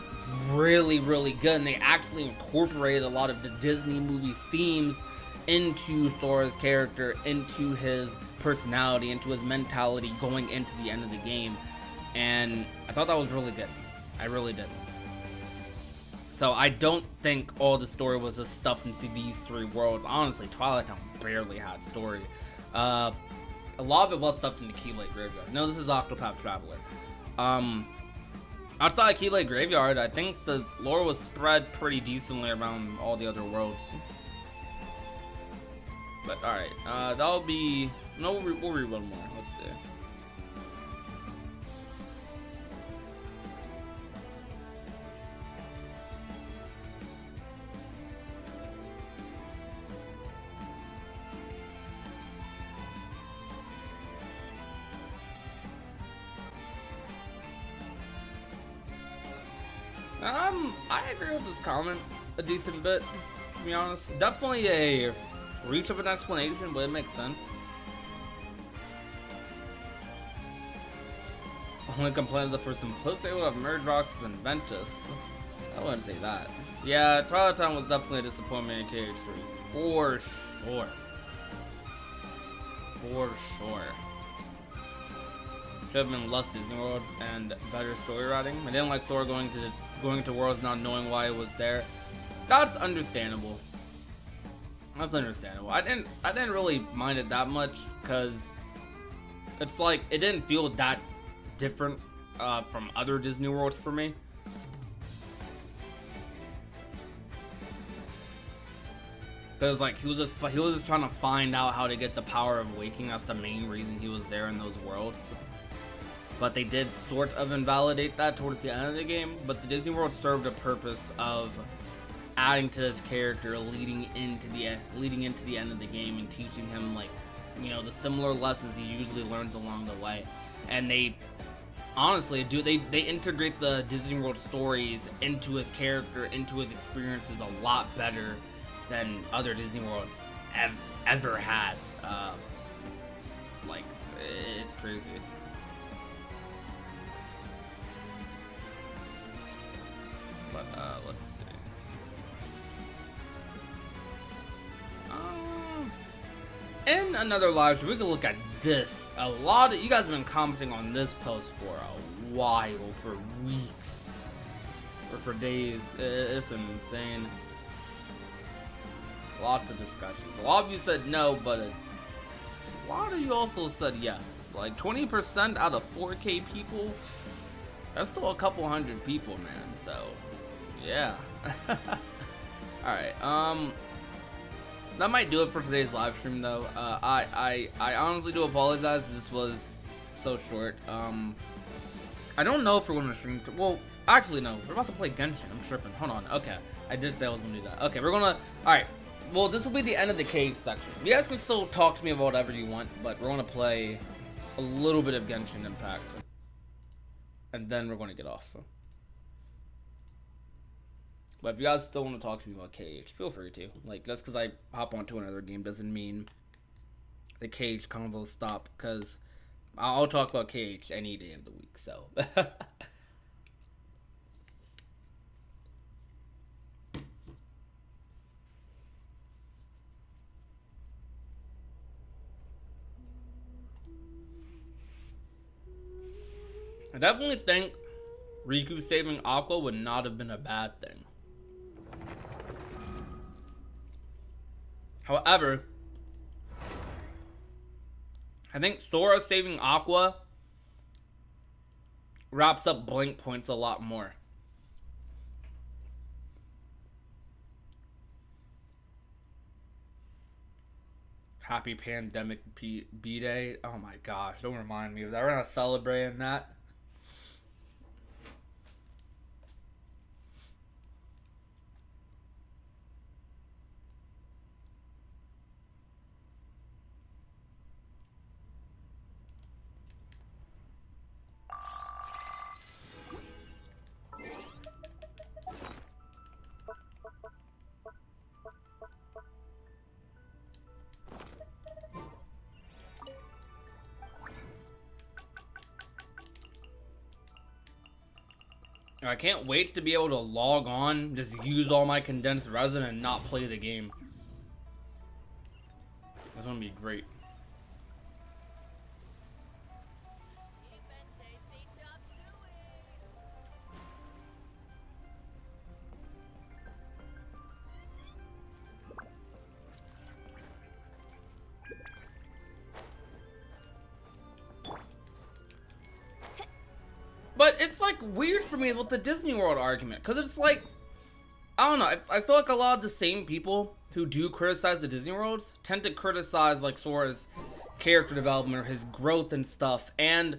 really, really good, and they actually incorporated a lot of the Disney movie's themes into Sora's character, into his personality, into his mentality going into the end of the game. And I thought that was really good. I really did. So I don't think all the story was just stuffed into these three worlds. Honestly, Twilight Town barely had story. A lot of it was stuffed into Keylake Graveyard. No, this is Octopath Traveler. Outside of Keylake Graveyard, I think the lore was spread pretty decently around all the other worlds. But alright, that'll be... No, we'll read one more. Let's see. I agree with this comment a decent bit, to be honest. Definitely a reach of an explanation, but it makes sense. Only complains that for simplicity would have merged Roxas and Ventus. I wouldn't say that. Yeah, Twilight Town was definitely a disappointment in KH3. For sure. For sure. Should have been less Disney Worlds and better story writing. I didn't like Sora going to worlds not knowing why it was there. That's understandable. That's understandable. I didn't really mind it that much, because it's like it didn't feel that different from other Disney Worlds for me. Because like he was just trying to find out how to get the power of waking. That's the main reason he was there in those worlds. But they did sort of invalidate that towards the end of the game. But the Disney World served a purpose of adding to his character, leading into the end of the game, and teaching him, like, you know, the similar lessons he usually learns along the way. And they honestly they integrate the Disney World stories into his character, into his experiences a lot better than other Disney Worlds ever had. Like, it's crazy. But let's see. In another live stream, we can look at this. A lot of you guys have been commenting on this post for a while, for weeks, or for days. It's insane. Lots of discussions. A lot of you said no, but a lot of you also said yes. Like 20% out of 4K people. That's still a couple hundred people, man. So, yeah. Alright, that might do it for today's live stream, though. I honestly do apologize. This was so short. I don't know if we're going to stream. Well, Actually, no. We're about to play Genshin. I'm tripping. Hold on. Okay. I did say I was gonna do that. Okay, we're gonna... Alright. Well, this will be the end of the cage section. You guys can still talk to me about whatever you want, but we're gonna play a little bit of Genshin Impact. And then we're gonna get off. But if you guys still want to talk to me about cage, feel free to. Like, just because I hop onto another game doesn't mean the cage convo stop, because I'll talk about cage any day of the week, so... I definitely think Riku saving Aqua would not have been a bad thing. However, I think Sora saving Aqua wraps up blank points a lot more. Happy Pandemic B-Day. Oh my gosh, don't remind me of that. We're not celebrating that. I can't wait to be able to log on, just use all my condensed resin and not play the game. That's gonna be great. But it's like weird for me with the Disney World argument, because it's like, I don't know, I feel like a lot of the same people who do criticize the Disney Worlds tend to criticize like Sora's character development or his growth and stuff, and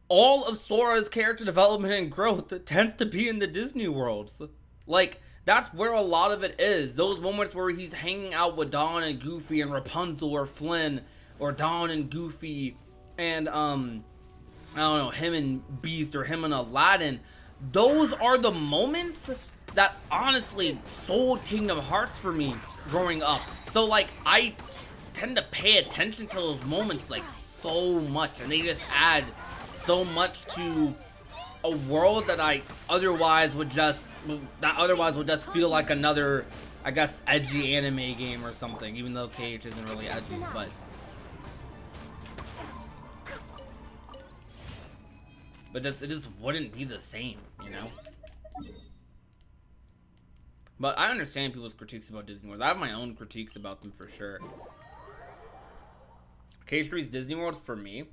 all of Sora's character development and growth tends to be in the Disney Worlds. Like, that's where a lot of it is. Those moments where he's hanging out with Dawn and Goofy and Rapunzel or Flynn, or Dawn and Goofy and I don't know, him and Beast or him and Aladdin. Those are the moments that honestly sold Kingdom Hearts for me growing up. So like, I tend to pay attention to those moments like so much, and they just add so much to a world that I otherwise would just feel like another, I guess, edgy anime game or something, even though KH isn't really edgy, but it just wouldn't be the same, you know? But I understand people's critiques about Disney World. I have my own critiques about them for sure. K3's Disney World, for me,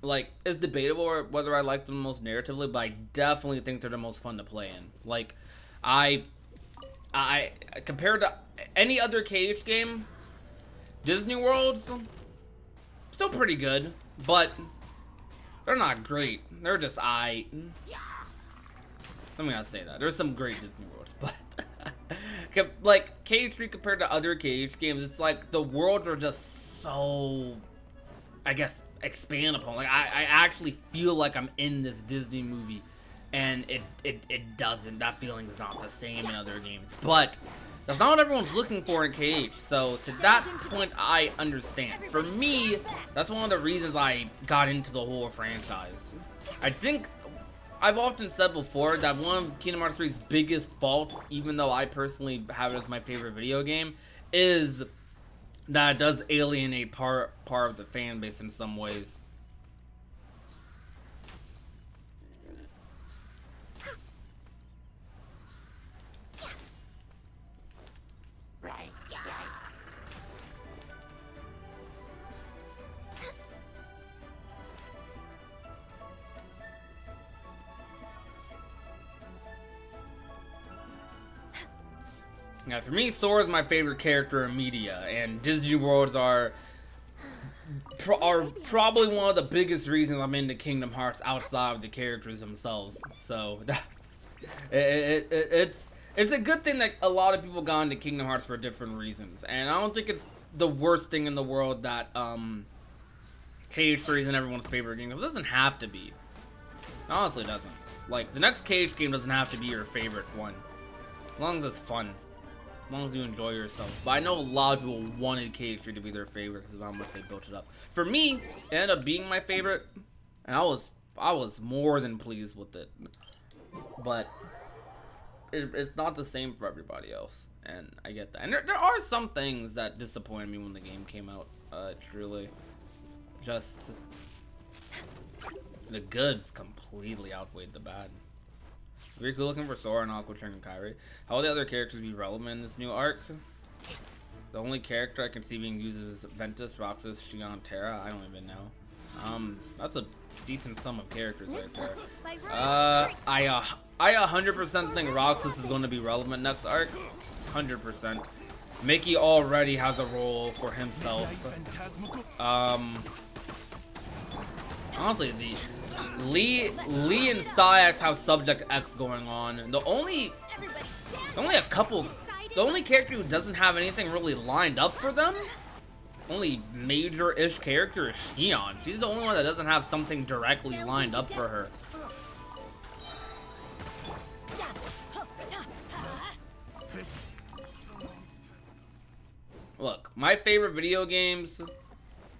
like, it's debatable whether I like them most narratively, but I definitely think they're the most fun to play in. Like, I compared to any other KH game, Disney World's still pretty good, but they're not great. They're just I'm gonna say that. There's some great Disney Worlds, but like KH3 compared to other KH games, it's like the worlds are just so, I guess, expandable. Like I actually feel like I'm in this Disney movie, and it doesn't. That feeling's not the same in other games, but that's not what everyone's looking for in KH. So to that point, I understand. For me, that's one of the reasons I got into the whole franchise. I think I've often said before that one of Kingdom Hearts 3's biggest faults, even though I personally have it as my favorite video game, is that it does alienate part of the fan base in some ways. Yeah, for me, Sora's my favorite character in media, and Disney Worlds are probably one of the biggest reasons I'm into Kingdom Hearts outside of the characters themselves. So It's a good thing that a lot of people got into Kingdom Hearts for different reasons, and I don't think it's the worst thing in the world that KH3 isn't everyone's favorite game. It doesn't have to be. It honestly doesn't. Like, the next KH game doesn't have to be your favorite one, as long as it's fun, as long as you enjoy yourself. But I know a lot of people wanted KH3 to be their favorite because of how much they built it up. For me, it ended up being my favorite, and I was more than pleased with it. But it's not the same for everybody else, and I get that. And there are some things that disappointed me when the game came out. Truly, just the goods completely outweighed the bad. Very cool looking for Sora and Aqua, and Kairi. How will the other characters be relevant in this new arc? The only character I can see being used is Ventus, Roxas, Xion, Terra. I don't even know. That's a decent sum of characters right there. I 100% think Roxas is going to be relevant next arc. 100%. Mickey already has a role for himself. Honestly, the Lee and Sayax have Subject X going on. The only character who doesn't have anything really lined up for them, only major-ish character, is Xion. She's the only one that doesn't have something directly lined up for her. Look, my favorite video games,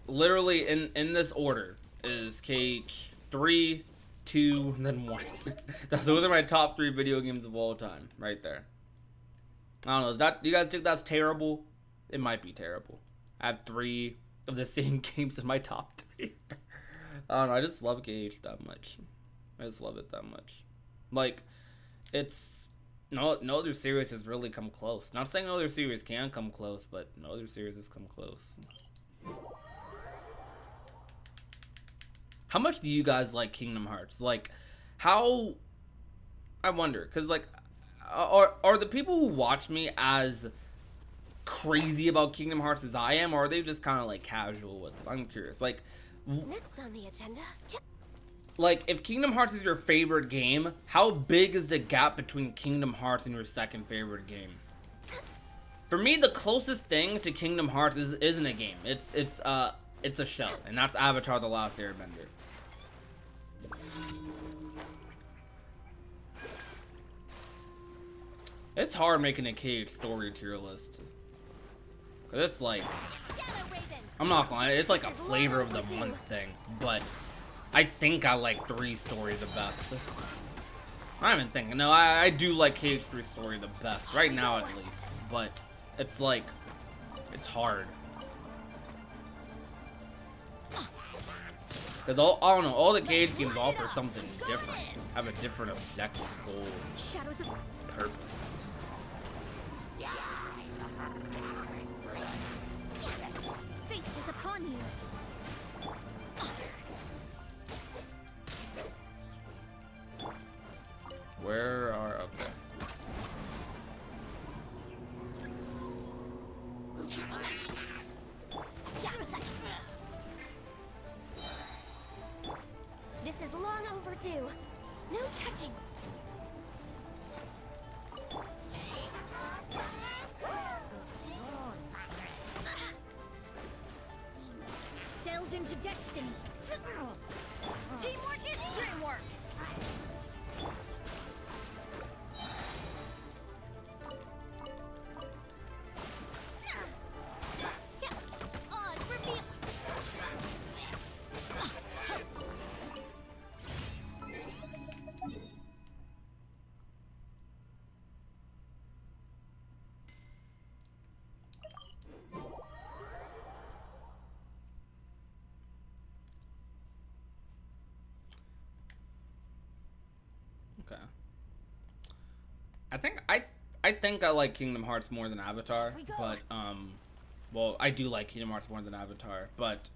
literally in this order, is KH 3, 2, and then 1. Those are my top 3 video games of all time, right there. I don't know, is that, do you guys think that's terrible? It might be terrible. I have 3 of the same games in my top 3. I don't know, I just love KH that much. I just love it that much. Like, it's... No other series has really come close. Not saying no other series can come close, but no other series has come close. How much do you guys like Kingdom Hearts? Like, how... I wonder, because, like, are the people who watch me as crazy about Kingdom Hearts as I am, or are they just kind of, like, casual with it? I'm curious. Like... Next on the agenda... Like, if Kingdom Hearts is your favorite game, how big is the gap between Kingdom Hearts and your second favorite game? For me, the closest thing to Kingdom Hearts isn't a game. It's a show, and that's Avatar: The Last Airbender. It's hard making a KH story tier list. Cause it's like, I'm not gonna lie, it's like a flavor of the month thing, but I think I like 3 story the best. I don't even think. No, I do like KH3 story the best. Right now, at least. But it's like, it's hard. Because I don't know, all the KH games offer something different. Have a different objective, goal, purpose. Fate is upon you. Where are... okay. This is long overdue. No touching. Delve into destiny. Teamwork is dreamwork. Okay. I think I like Kingdom Hearts more than Avatar, but well, I do like Kingdom Hearts more than Avatar, but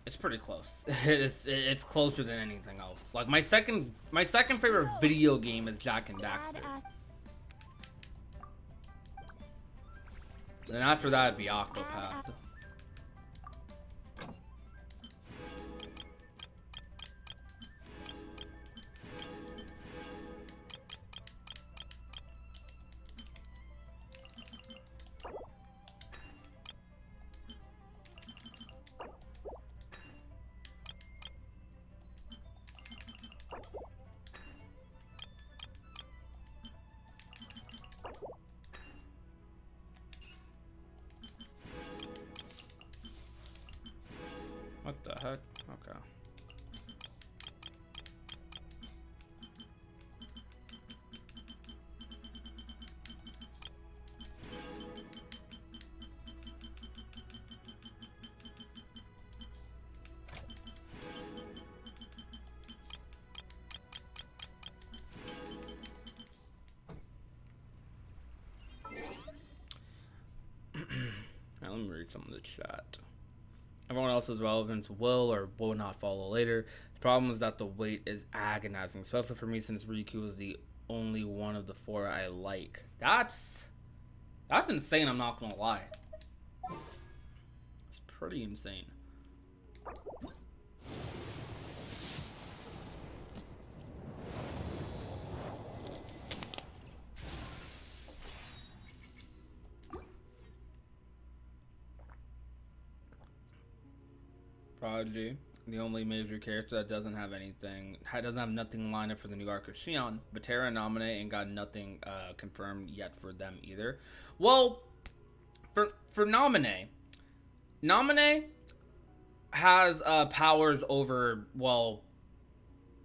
it's pretty close. It's closer than anything else. Like my second favorite video game is Jak and Daxter. Then after that, it'd be Octopath. some of the chat. Everyone else's relevance will or will not follow later. The problem is that the wait is agonizing, especially for me since Riku is the only one of the 4 I like. That's insane, I'm not gonna lie. It's pretty insane. Prodigy, the only major character that doesn't have nothing lined up for the new arc of Xion, but Terra and Namine ain't got nothing confirmed yet for them either. Well, for Namine has powers over, well,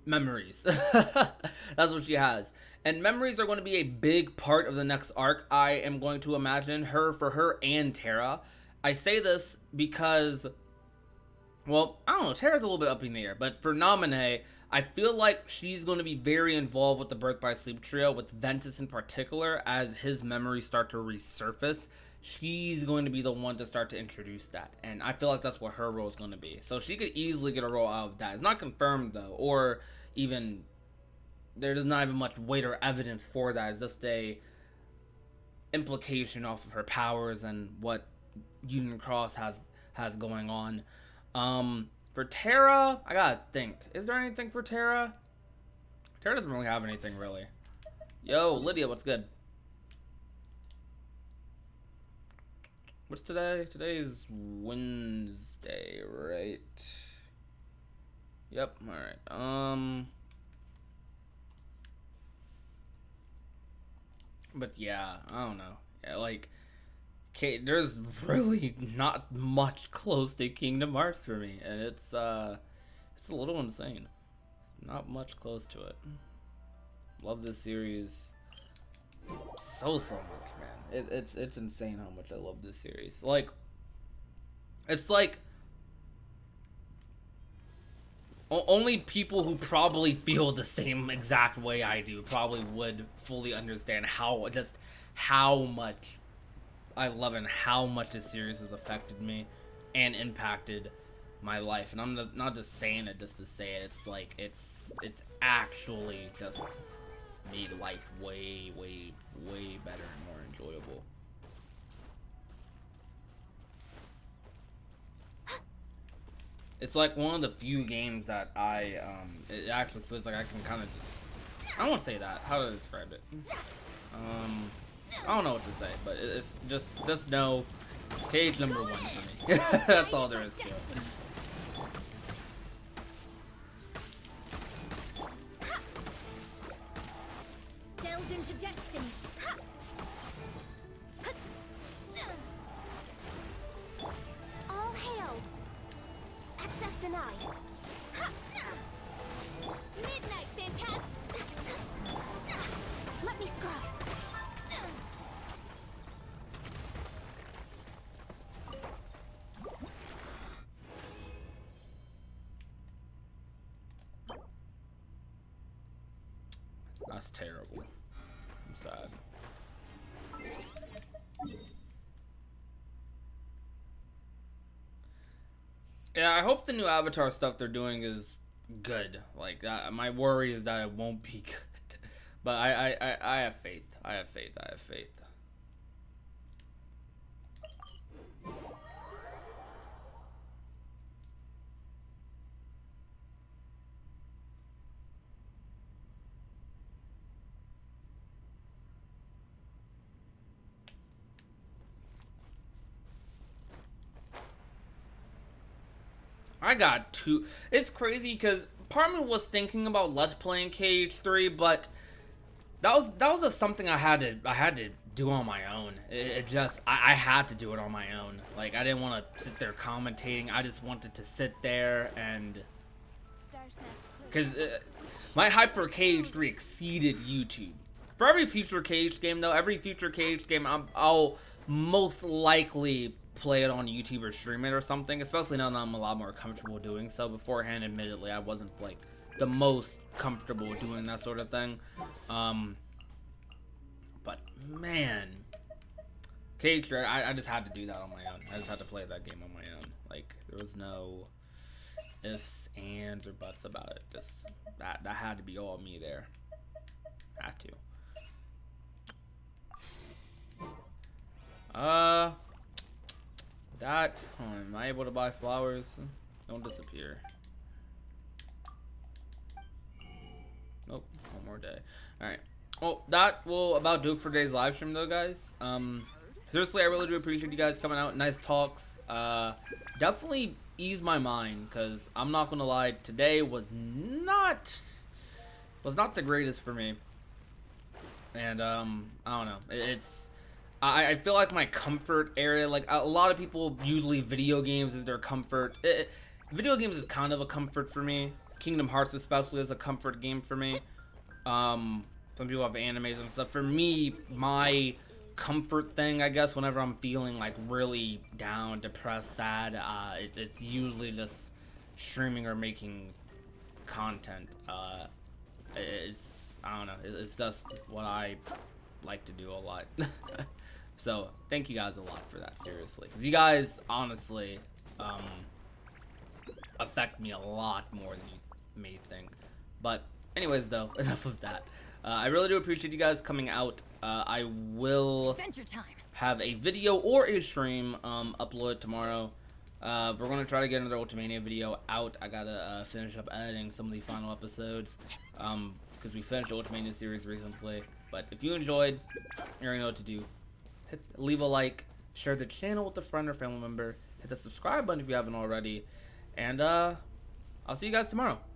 memories. That's what she has. And memories are going to be a big part of the next arc, I am going to imagine, for her and Terra. I say this because, well, I don't know, Terra's a little bit up in the air, but for Namine, I feel like she's going to be very involved with the Birth by Sleep trio, with Ventus in particular, as his memories start to resurface. She's going to be the one to start to introduce that, and I feel like that's what her role is going to be. So she could easily get a role out of that. It's not confirmed, though, or even, there's not even much weight or evidence for that. It's just a implication off of her powers and what Union Cross has going on. For Terra, I gotta think. Is there anything for Terra? Terra doesn't really have anything, really. Yo, Lydia, what's good? What's today? Today is Wednesday, right? Yep, alright. But yeah, I don't know. Yeah, like, okay, there's really not much close to Kingdom Hearts for me, and it's a little insane. Not much close to it. Love this series so much, man. It's insane how much I love this series. Like, it's like only people who probably feel the same exact way I do probably would fully understand how much I love it and how much this series has affected me and impacted my life. And I'm not just saying it just to say it. It's like it's actually just made life way better and more enjoyable. It's like one of the few games that it actually feels like I can kind of just, I don't want to say that, how do I describe it? I don't know what to say, but it's just know Cage number 1 for me. That's all there is to it. Delve into destiny. All hail. Access denied. Midnight, fantastic. Let me scry. That's terrible. I'm sad. Yeah, I hope the new Avatar stuff they're doing is good. Like that, my worry is that it won't be good. But I have faith. I have faith. I got 2. It's crazy because part of me was thinking about Let's Playing KH3, but that was just something I had to do on my own. It just I had to do it on my own. Like I didn't want to sit there commentating. I just wanted to sit there and because my hype for KH3 exceeded YouTube. For every future KH game though, I'll most likely play it on YouTube or stream it or something, especially now that I'm a lot more comfortable doing so. Beforehand, admittedly, I wasn't like the most comfortable doing that sort of thing. But man, Cage, I just had to do that on my own. I just had to play that game on my own. Like, there was no ifs, ands, or buts about it. Just that had to be all me there. Had to. That. Am I able to buy flowers? Don't disappear. Nope. One more day. All right. Well, that will about do it for today's live stream, though, guys. Seriously, I really do appreciate you guys coming out. Nice talks. Definitely ease my mind, because I'm not gonna lie, today was not the greatest for me. And I don't know. I feel like my comfort area, like a lot of people usually video games is their comfort. Video games is kind of a comfort for me. Kingdom Hearts especially is a comfort game for me. Some people have animes and stuff. For me, my comfort thing, I guess, whenever I'm feeling like really down, depressed, sad, it's usually just streaming or making content. I don't know, it's just what I like to do a lot. So thank you guys a lot for that, seriously, because you guys honestly affect me a lot more than you may think. But anyways, though, enough of that. I really do appreciate you guys coming out. I will have a video or a stream uploaded tomorrow. We're going to try to get another Ultimania video out. I gotta finish up editing some of the final episodes, because we finished the Ultimania series recently. But if you enjoyed, you already know what to do. Leave a like, share the channel with a friend or family member, hit the subscribe button if you haven't already, and I'll see you guys tomorrow.